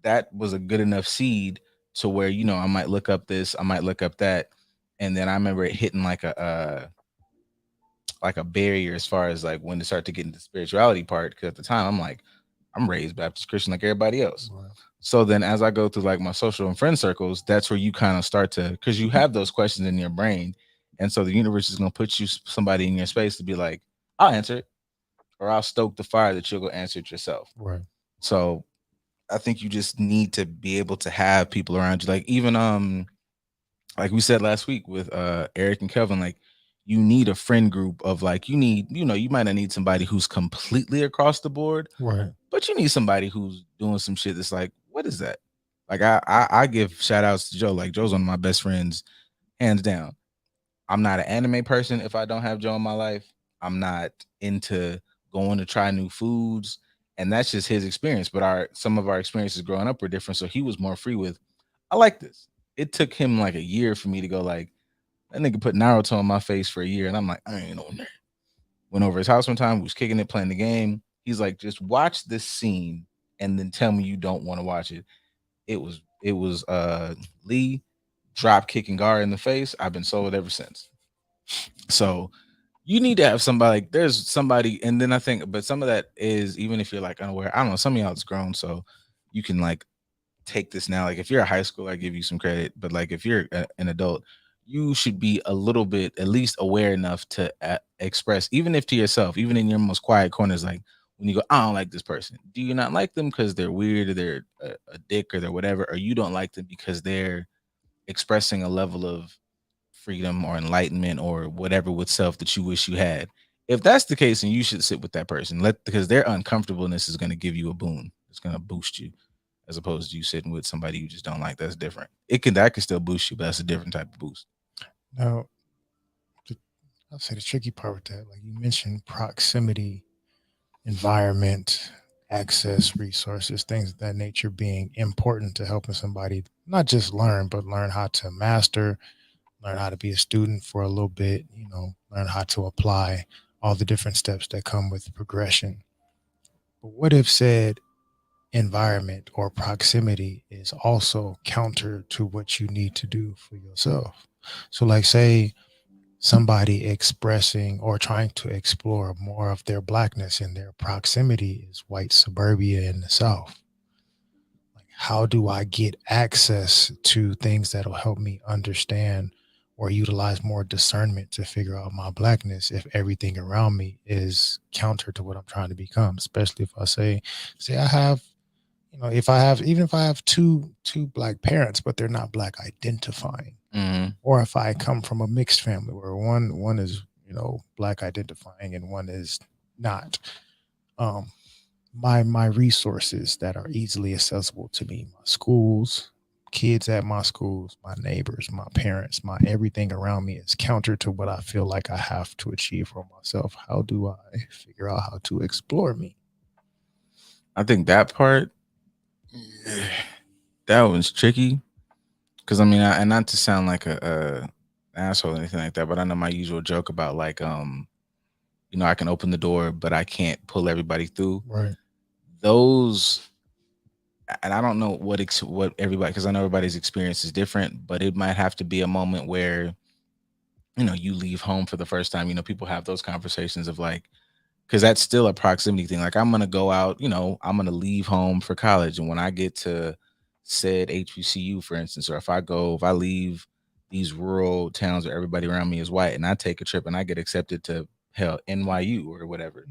That was a good enough seed to where, I might look up this, I might look up that. And then I remember it hitting like like a barrier as far as like when to start to get into the spirituality part. Because at the time, I'm like, I'm raised Baptist Christian like everybody else. Right. So then as I go through like my social and friend circles, that's where you kind of start to, because you have those questions in your brain. And so the universe is going to put you somebody in your space to be like, I'll answer it, or I'll stoke the fire that you'll go answer it yourself. Right. So I think you just need to be able to have people around you. Like even like we said last week with Eric and Kelvin, like you need a friend group of like, you need, you know, you might not need somebody who's completely across the board, Right. but you need somebody who's doing some shit that's like, what is that? Like I give shout outs to Joe. Like Joe's one of my best friends, hands down. I'm not an anime person if I don't have Joe in my life. I'm not into going to try new foods. And that's just his experience. But some of our experiences growing up were different. So he was more free with, I like this. It took him like a year for me to go like, that nigga put Naruto on my face for a year. And I'm like, I ain't on there. Went over his house one time, we was kicking it, playing the game. He's like, just watch this scene and then tell me you don't want to watch it. It was Lee drop kicking Gar in the face. I've been sold ever since. So you need to have somebody, like there's somebody, and then I think, but some of that is, even if you're like unaware, I don't know, some of y'all it's grown, so you can like take this now. Like if you're a high school, I give you some credit, but like if you're an adult, you should be a little bit at least aware enough to express, even if to yourself, even in your most quiet corners, like when you go, I don't like this person. Do you not like them because they're weird or they're a dick or they're whatever, or you don't like them because they're expressing a level of freedom or enlightenment or whatever with self that you wish you had? If that's the case, then you should sit with that person. Because their uncomfortableness is going to give you a boon. It's going to boost you, as opposed to you sitting with somebody you just don't like. That's different. That can still boost you, but that's a different type of boost. Now, I'll say the tricky part with that, like you mentioned, proximity, environment, access, resources, things of that nature being important to helping somebody not just learn, but learn how to master, learn how to be a student for a little bit, you know, learn how to apply all the different steps that come with progression. But what if said environment or proximity is also counter to what you need to do for yourself? So like say somebody expressing or trying to explore more of their blackness in their proximity is white suburbia in the South. Like how do I get access to things that'll help me understand or utilize more discernment to figure out my blackness if everything around me is counter to what I'm trying to become? Especially if I say I have, you know, even if I have two black parents, but they're not black identifying, or if I come from a mixed family where one is, you know, black identifying and one is not, my resources that are easily accessible to me, my schools, kids at my schools, my neighbors, my parents, my everything around me is counter to what I feel like I have to achieve for myself. How do I figure out how to explore me? I think that part, that was tricky. Because I mean, and not to sound like a asshole or anything like that, but I know my usual joke about like, you know, I can open the door, but I can't pull everybody through. Right. Those, and I don't know what everybody, because I know everybody's experience is different, but it might have to be a moment where, you know, you leave home for the first time. You know, people have those conversations of like, because that's still a proximity thing. Like I'm gonna go out, you know, I'm gonna leave home for college, and when I get to said HBCU, for instance, or if I leave these rural towns where everybody around me is white, and I take a trip and I get accepted to hell NYU or whatever,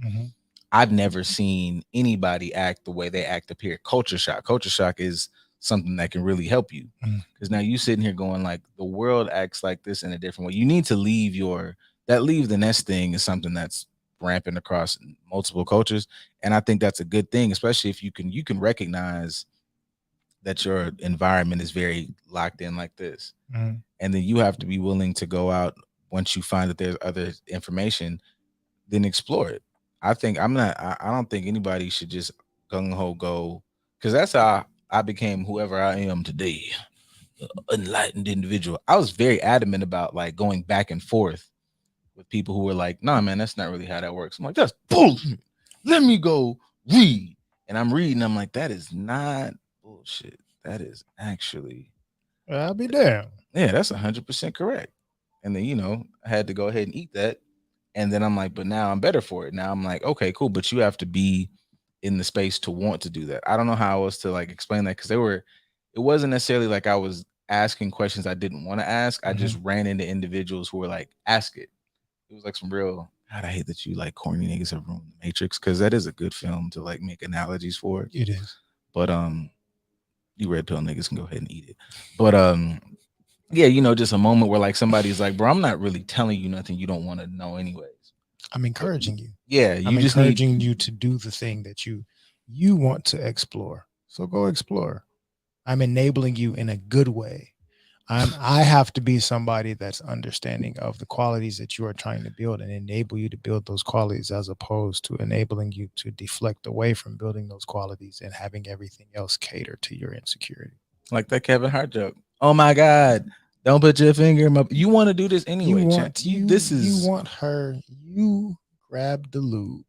I've never seen anybody act the way they act up here. Culture shock is something that can really help you, because now you sitting here going like, the world acts like this in a different way. You need to leave leave the nest thing is something that's rampant across multiple cultures, and I think that's a good thing, especially if you can recognize that your environment is very locked in like this. And then you have to be willing to go out once you find that there's other information, then explore it. I don't think anybody should just gung-ho go, because that's how I became whoever I am today, enlightened individual. I was very adamant about like going back and forth with people who were like, nah, man, that's not really how that works. I'm like, that's bullshit. Let me go read. And I'm reading, I'm like, that is not bullshit. That is actually, I'll be damned. Yeah, that's 100% correct. And then, you know, I had to go ahead and eat that And then I'm like, but now I'm better for it. Now I'm like, okay, cool. But you have to be in the space to want to do that. I don't know how I was to like explain that because it wasn't necessarily like I was asking questions I didn't want to ask. I just ran into individuals who were like, ask it. It was like some real, God, I hate that you like corny niggas have ruined the Matrix because that is a good film to like make analogies for. It is. But you red pill niggas can go ahead and eat it. But yeah, you know, just a moment where like somebody's like, bro, I'm not really telling you nothing you don't want to know anyways. I'm encouraging you. Yeah, I'm encouraging you to do the thing that you want to explore. So go explore. I'm enabling you in a good way. I have to be somebody that's understanding of the qualities that you are trying to build and enable you to build those qualities as opposed to enabling you to deflect away from building those qualities and having everything else cater to your insecurity. Like that Kevin Hart joke. Oh my God. Don't put your finger in my. You want to do this anyway. You want her. You grab the loop.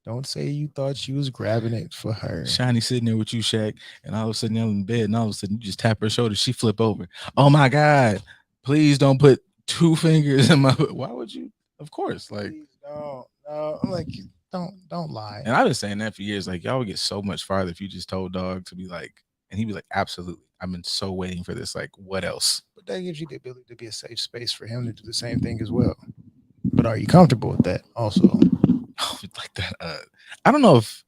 Don't say you thought you was grabbing it for her. Shiny sitting there with you, Shaq, and all of a sudden you're in bed, and all of a sudden you just tap her shoulder. She flip over. Oh my God! Please don't put 2 fingers in my. Why would you? Of course, like no. I'm like, don't lie. And I've been saying that for years. Like y'all would get so much farther if you just told Dog to be like, and he'd be like, absolutely. I've been so waiting for this. Like, what else? But that gives you the ability to be a safe space for him to do the same thing as well. But are you comfortable with that also? Like that. I don't know if,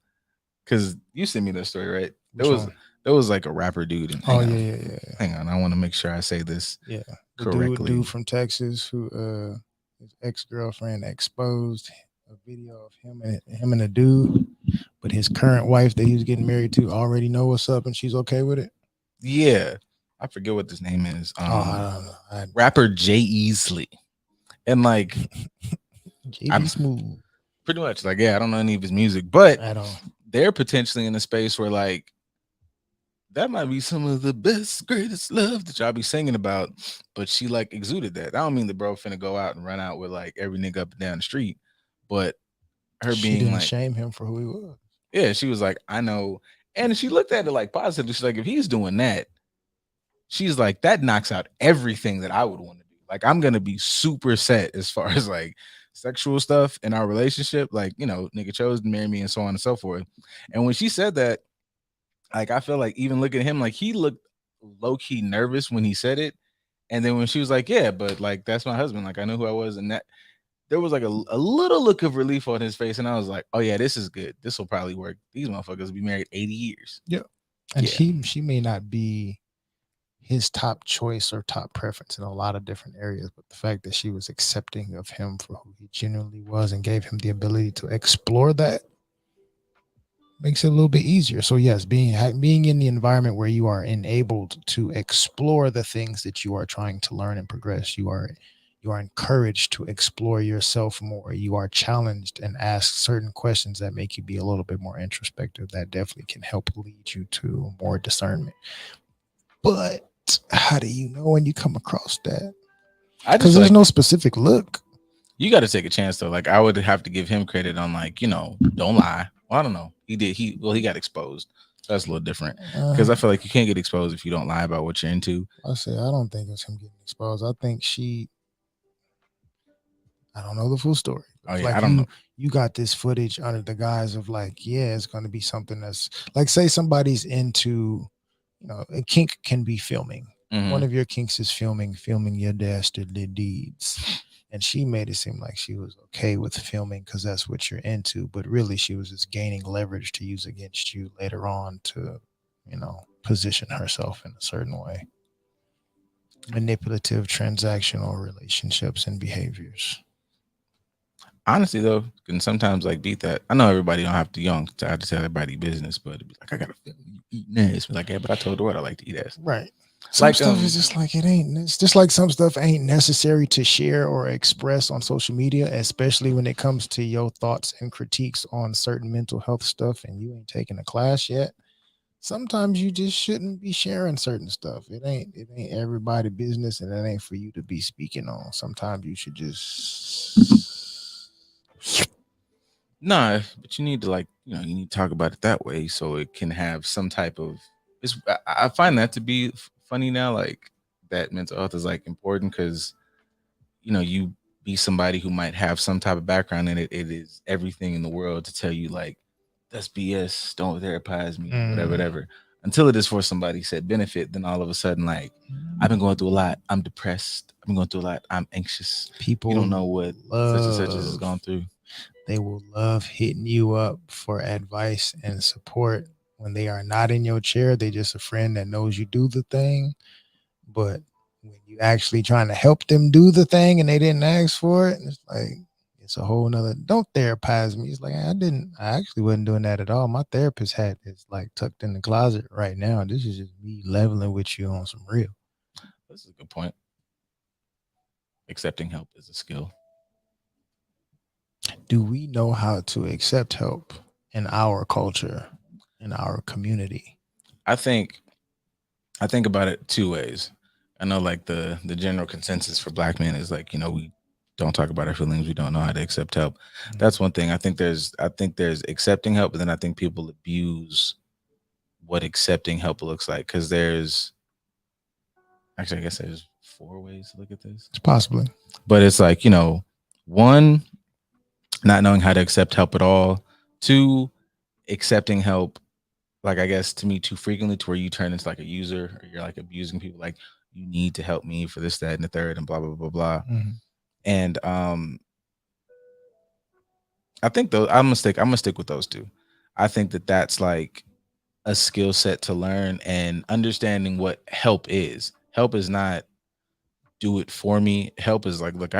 because you sent me that story, right? There was like a rapper dude. And yeah. Hang on, I want to make sure I say this correctly. The dude from Texas who his ex-girlfriend exposed a video of him and a dude, but his current wife that he was getting married to already know what's up and she's okay with it. Yeah, I forget what his name is. I don't know. Rapper Jay Easley, and like JB Smooth. Pretty much, like, yeah, I don't know any of his music, but I don't. They're potentially in a space where like that might be some of the best, greatest love that y'all be singing about, but she like exuded that. I don't mean the bro finna go out and run out with like every nigga up and down the street, but her She being didn't like, shame him for who he was. yeah, she was like, I know, and she looked at it like positively. She's like, if he's doing that, she's like, that knocks out everything that I would want to do. Like, I'm gonna be super set as far as like sexual stuff in our relationship. Like, you know, nigga chose to marry me and so on and so forth. And when she said that, like, I feel like even looking at him, like he looked low-key nervous when he said it. And then when she was like, yeah, but like that's my husband, like I know who I was, and that there was like a little look of relief on his face, and I was like, oh yeah, this is good. This will probably work. These motherfuckers will be married 80 years. Yeah. And Yeah. she may not be his top choice or top preference in a lot of different areas, but the fact that she was accepting of him for who he genuinely was and gave him the ability to explore that makes it a little bit easier. So yes, being in the environment where you are enabled to explore the things that you are trying to learn and progress, you are encouraged to explore yourself more. You are challenged and ask certain questions that make you be a little bit more introspective. That definitely can help lead you to more discernment. But how do you know when you come across that? Because there's no specific look. You got to take a chance though. Like I would have to give him credit on like, you know, don't lie. Well, I don't know. He got exposed. That's a little different because I feel like you can't get exposed if you don't lie about what you're into. I don't think it's him getting exposed. I think I don't know the full story. Oh yeah, like I don't know. You got this footage under the guise of like, yeah, it's going to be something that's like, say somebody's into, you know, a kink can be filming. Mhm. One of your kinks is filming your dastardly deeds. And she made it seem like she was okay with filming because that's what you're into. But really, she was just gaining leverage to use against you later on to, you know, position herself in a certain way. Manipulative, transactional relationships and behaviors. Honestly though, can sometimes like beat that. I know everybody don't have to have to tell everybody business, but it'd be like I gotta feel you eating ass. Be like, yeah, but I told the world I like to eat ass. Right. Some stuff is just like it's just like some stuff ain't necessary to share or express on social media, especially when it comes to your thoughts and critiques on certain mental health stuff and you ain't taken a class yet. Sometimes you just shouldn't be sharing certain stuff. It ain't everybody business and it ain't for you to be speaking on. Sometimes you should just Nah, but you need to like, you know, you need to talk about it that way so it can have some type of I find that to be funny now, like that mental health is like important because you know, you be somebody who might have some type of background in it, it is everything in the world to tell you like, that's BS, don't therapize me, whatever. Until it is for somebody said benefit, then all of a sudden, like, I've been going through a lot. I'm depressed. I've been going through a lot. I'm anxious. People you don't know what such and such has gone through. They will love hitting you up for advice and support when they are not in your chair. They just a friend that knows you do the thing. But when you actually trying to help them do the thing and they didn't ask for it, it's like, it's a whole nother, don't therapize me. It's like, I actually wasn't doing that at all. My therapist hat is like tucked in the closet right now. This is just me leveling with you on some real. This is a good point. Accepting help is a skill. Do we know how to accept help in our culture, in our community? I think about it two ways. I know like the general consensus for Black men is like, we don't talk about our feelings. We don't know how to accept help. That's one thing. I think there's accepting help, but then I think people abuse what accepting help looks like. Cause I guess there's 4 ways to look at this. Possibly. But it's like, 1, not knowing how to accept help at all. 2, accepting help, like, I guess to me too frequently to where you turn into like a user or you're like abusing people. Like, you need to help me for this, that, and the third, and blah, blah, blah, blah. Mm-hmm. And I think I'm gonna stick with those 2. I think that's like a skill set to learn, and understanding what help is. Help is not do it for me. Help is like, look,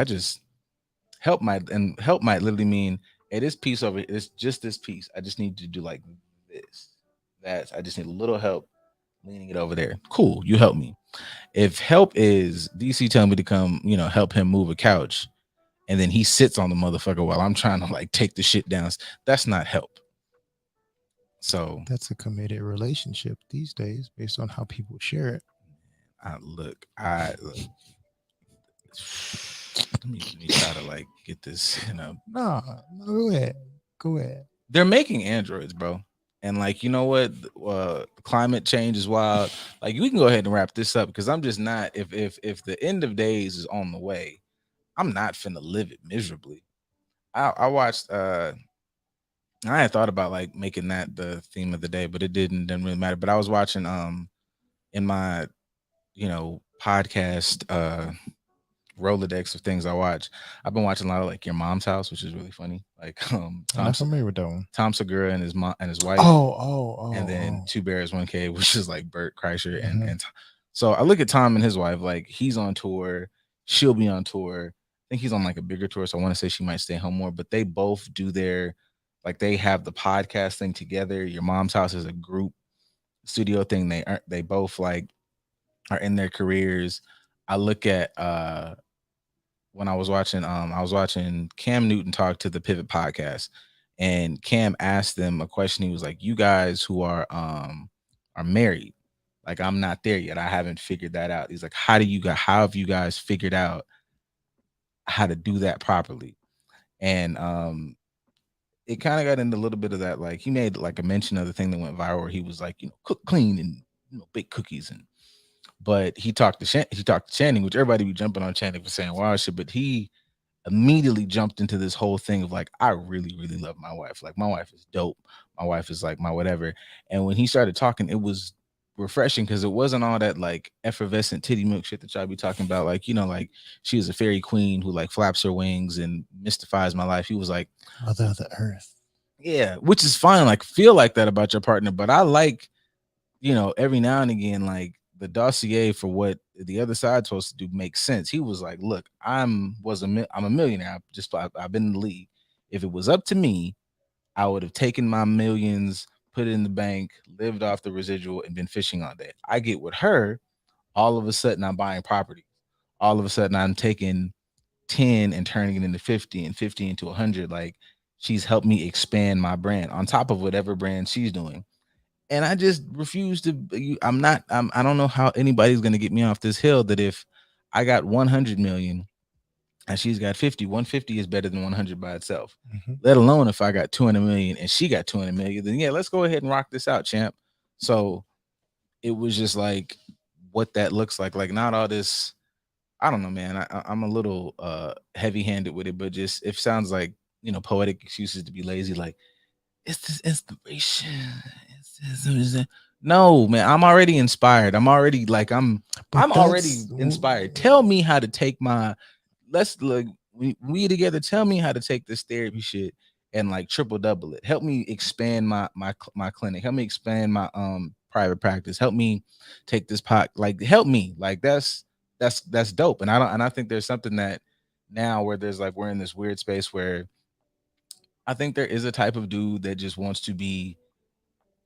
help might literally mean, hey, this piece over it is just this piece. I just need to do like this. I just need a little help leaning it over there. Cool, you help me. If help is DC telling me to come, help him move a couch, and then he sits on the motherfucker while I'm trying to like take the shit down, that's not help. So that's a committed relationship these days based on how people share it. Look. Let me try to like get this, No, go ahead. They're making androids, bro. And like, you know what? Climate change is wild. Like, we can go ahead and wrap this up, because I'm just not, if the end of days is on the way, I'm not finna live it miserably. I watched I had thought about like making that the theme of the day, but it didn't really matter. But I was watching in my podcast Rolodex of things I watch. I've been watching a lot of like Your Mom's House, which is really funny. Like I'm not familiar with that one. Tom Segura and his mom and his wife. And then Two Bears, One Cave, which is like Bert Kreischer and so I look at Tom and his wife, like he's on tour, she'll be on tour. I think he's on like a bigger tour, so I want to say she might stay home more. But they both do like they have the podcast thing together. Your Mom's House is a group studio thing. They both like are in their careers. I look at when I was watching Cam Newton talk to the Pivot podcast, and Cam asked them a question. He was like, you guys who are married, like, I'm not there yet. I haven't figured that out. He's like, how have you guys figured out how to do that properly? And it kind of got into a little bit of that. Like, he made like a mention of the thing that went viral where he was like, cook clean and bake cookies, but he talked to Channing, which everybody be jumping on Channing for saying wild shit, but he immediately jumped into this whole thing of like, I really, really love my wife. Like, my wife is dope. My wife is like my whatever. And when he started talking, it was refreshing, because it wasn't all that like effervescent titty milk shit that y'all be talking about. Like, like she is a fairy queen who like flaps her wings and mystifies my life. He was like, Mother of the earth. Yeah, which is fine. Like, feel like that about your partner. But I like, every now and again, like, the dossier for what the other side's supposed to do makes sense. He was like, look, I'm a millionaire. I've been in the league. If it was up to me, I would have taken my millions, put it in the bank, lived off the residual, and been fishing all day. I get with her, all of a sudden I'm buying property. All of a sudden I'm taking 10 and turning it into 50 and 50 into 100. Like, she's helped me expand my brand on top of whatever brand she's doing. And I just refuse to. I don't know how anybody's going to get me off this hill that if I got 100 million and she's got 50, 150 is better than 100 by itself. Let alone if I got 200 million and she got 200 million, then yeah, let's go ahead and rock this out, champ. So it was just like what that looks like not all this I don't know, man. I'm a little heavy-handed with it, but just it sounds like, poetic excuses to be lazy. Like, it's this inspiration. It's this. No, man. I'm already inspired. I'm already like I'm already inspired. Tell me how to take let's look. We together. Tell me how to take this therapy shit and like triple double it. Help me expand my clinic. Help me expand my private practice. Help me take this like help me. Like that's dope. And I think there's something that now where there's like we're in this weird space where I think there is a type of dude that just wants to be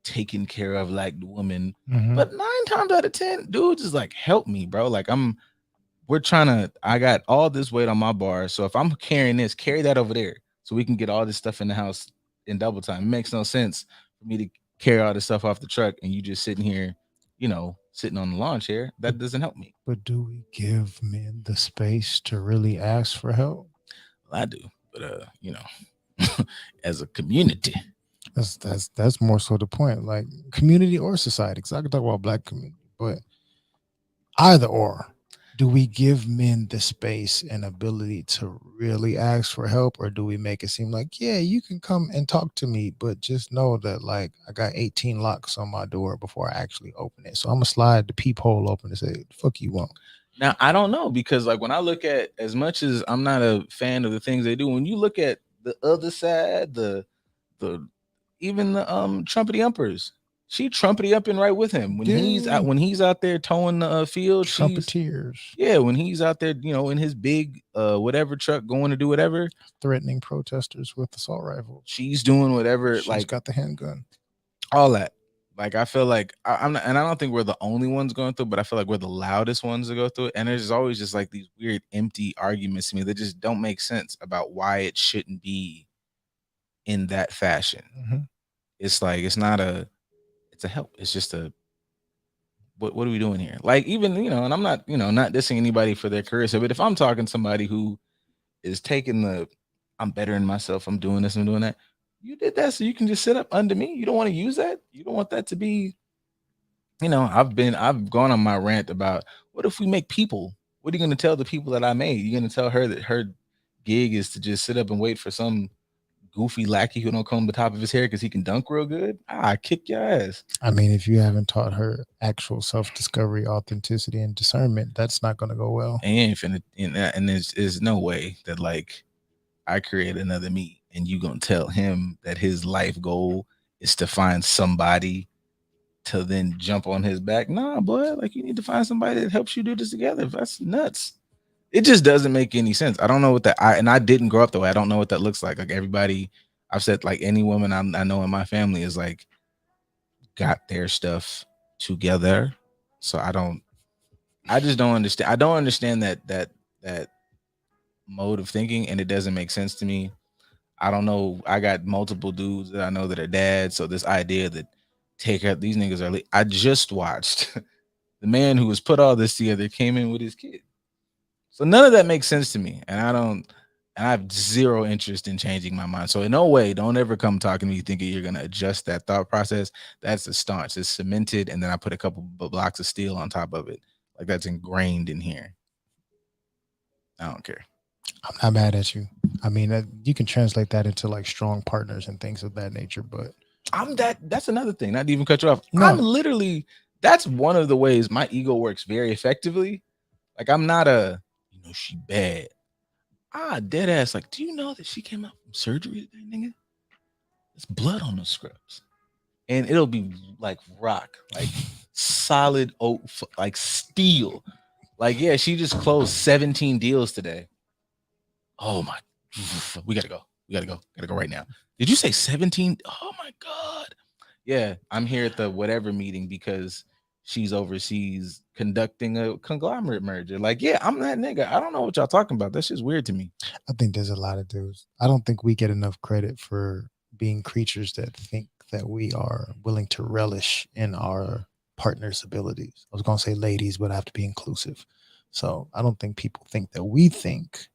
taken care of like the woman. But 9 times out of 10, dudes is like, help me, bro. Like I got all this weight on my bar. So if I'm carrying this, carry that over there so we can get all this stuff in the house in double time. It makes no sense for me to carry all this stuff off the truck and you just sitting here, sitting on the lawn chair. That doesn't help me. But do we give men the space to really ask for help? Well, I do, but as a community, that's more so the point. Like community or society, because I could talk about black community, but either or. Do we give men the space and ability to really ask for help, or do we make it seem like, yeah, you can come and talk to me, but just know that like I got 18 locks on my door before I actually open it. So I'm gonna slide the peephole open and say, fuck you won't. Now I don't know, because like when I look at, as much as I'm not a fan of the things they do, when you look at the other side, even the trumpety uppers, she trumpety upping right with him when he's out there towing the field. Trumpeteers. Yeah, when he's out there, in his big whatever truck going to do whatever, threatening protesters with assault rifles. She's doing whatever. She's like got the handgun. All that. Like I feel like I'm not, and I don't think we're the only ones going through, but I feel like we're the loudest ones to go through it. And there's always just like these weird empty arguments to me that just don't make sense about why it shouldn't be in that fashion. It's like it's a help. It's just what are we doing here? Like even and I'm not not dissing anybody for their career. So, but if I'm talking to somebody who is taking I'm bettering myself, I'm doing this, I'm doing that. You did that so you can just sit up under me. You don't want to use that. You don't want that to be. I've gone on my rant about what if we make people. What are you going to tell the people that I made? You're going to tell her that her gig is to just sit up and wait for some goofy lackey who don't comb the top of his hair because he can dunk real good? I kick your ass. I mean, if you haven't taught her actual self-discovery, authenticity, and discernment, that's not going to go well. And there's no way that like I create another me and you gonna tell him that his life goal is to find somebody to then jump on his back. Nah, boy, like you need to find somebody that helps you do this together. That's nuts. It just doesn't make any sense. I don't know what I didn't grow up that way. I don't know what that looks like. Like everybody, I've said like any woman I know in my family is like got their stuff together. So I just don't understand. I don't understand that mode of thinking, and it doesn't make sense to me. I don't know. I got multiple dudes that I know that are dads. So this idea that take out these niggas are I just watched the man who was put all this together came in with his kid. So none of that makes sense to me. And I have zero interest in changing my mind. So in no way, don't ever come talking to me thinking you're going to adjust that thought process. That's a staunch. It's cemented. And then I put a couple blocks of steel on top of it. Like that's ingrained in here. I don't care. I'm not mad at you. I mean, you can translate that into like strong partners and things of that nature, but that's another thing. Not to even cut you off. No. I'm literally, that's one of the ways my ego works very effectively. Like I'm not she bad. Dead ass. Like, do you know that she came out from surgery today, nigga? There's blood on those scrubs. And it'll be like rock, like solid oak, like steel. Like, yeah, she just closed 17 deals today. Oh my, we gotta go. Gotta go right now. Did you say 17? Oh my God. Yeah, I'm here at the whatever meeting because she's overseas conducting a conglomerate merger. Like, yeah, I'm that nigga. I don't know what y'all talking about. That's just weird to me. I think there's a lot of dudes. I don't think we get enough credit for being creatures that think that we are willing to relish in our partner's abilities. I was going to say ladies, but I have to be inclusive. So I don't think people think that we think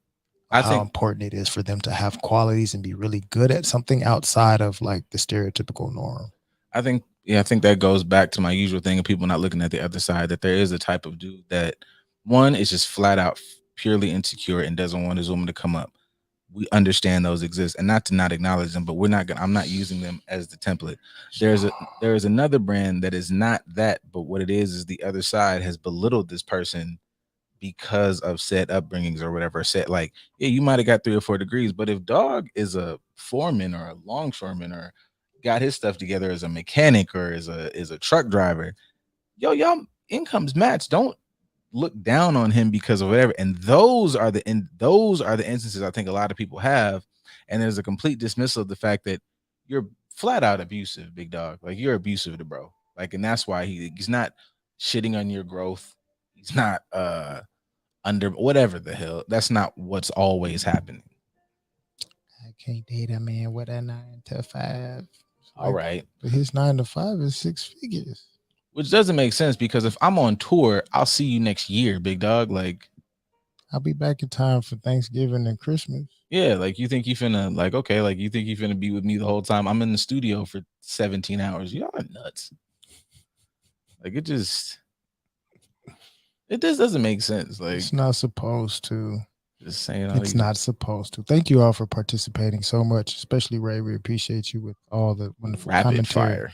how important it is for them to have qualities and be really good at something outside of like the stereotypical norm. I think that goes back to my usual thing of people not looking at the other side, that there is a type of dude that One is just flat out purely insecure and doesn't want his woman to come up. We understand those exist, and not to not acknowledge them, but I'm not using them as the template. There is another brand that is not that, but what it is the other side has belittled this person because of said upbringings or whatever. Said like, yeah, you might have got 3 or 4 degrees, but if dog is a foreman or a longshoreman or got his stuff together as a mechanic or is a truck driver, y'all incomes match. Don't look down on him because of whatever. And those are the instances I think a lot of people have, and there's a complete dismissal of the fact that you're flat out abusive, big dog. Like, you're abusive to bro. Like, and that's why he's not shitting on your growth. He's not under whatever the hell. That's not what's always happening. I can't date a man with a 9 to 5. All right, but his 9 to 5 is 6 figures. Which doesn't make sense, because if I'm on tour, I'll see you next year, big dog. Like, I'll be back in time for Thanksgiving and Christmas. Yeah, like, you think you finna, like, okay, like, you think you finna be with me the whole time? I'm in the studio for 17 hours. Y'all are nuts. Like, it just doesn't make sense. Like, it's not supposed to. Just saying. It's not supposed to. Thank you all for participating so much, especially Ray. We appreciate you with all the wonderful Rapid commentary.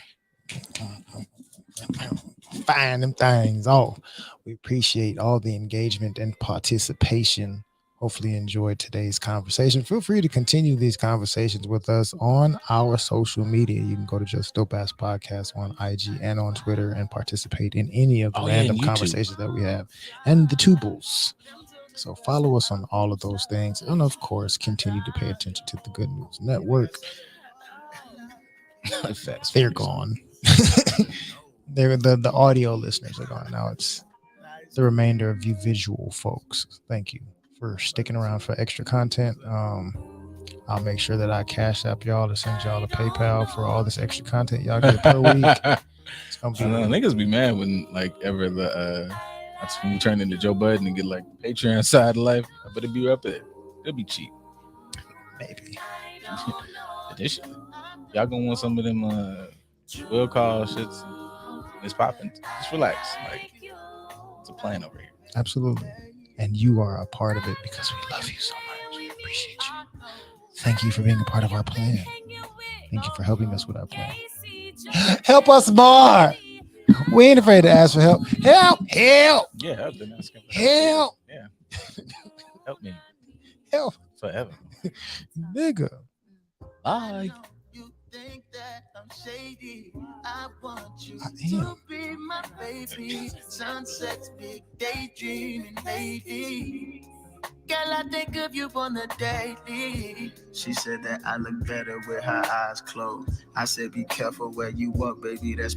Firing them things off. We appreciate all the engagement and participation. Hopefully you enjoyed today's conversation. Feel free to continue these conversations with us on our social media. You can go to Just Dope Ass Podcast on IG and on Twitter and participate in any of the random conversations that we have, and the tubles. So follow us on all of those things. And of course, continue to pay attention to the Good News Network. They're gone. The audio listeners are gone. Now it's the remainder of you visual folks. Thank you for sticking around for extra content. I'll make sure that I cash up y'all to send y'all a PayPal for all this extra content y'all get per week. It's gonna be niggas be mad when like ever that's when you turn into Joe Budden and get like Patreon side of life. I better be up there. It'll be cheap. Maybe. Additionally, y'all gonna want some of them will call shits. It's popping. Just relax. Like, it's a plan over here. Absolutely. And you are a part of it because we love you so much. We appreciate you. Thank you for being a part of our plan. Thank you for helping us with our plan. Help us more. We ain't afraid to ask for help. Help! Yeah, I've been asking for help. Yeah. Help me. Help. Forever. Nigga. Bye. I want you am. to be my baby. Sunsets, big daydreaming lady. Girl, I think of you on the daily. She said that I look better with her eyes closed. I said, be careful where you walk, baby. That's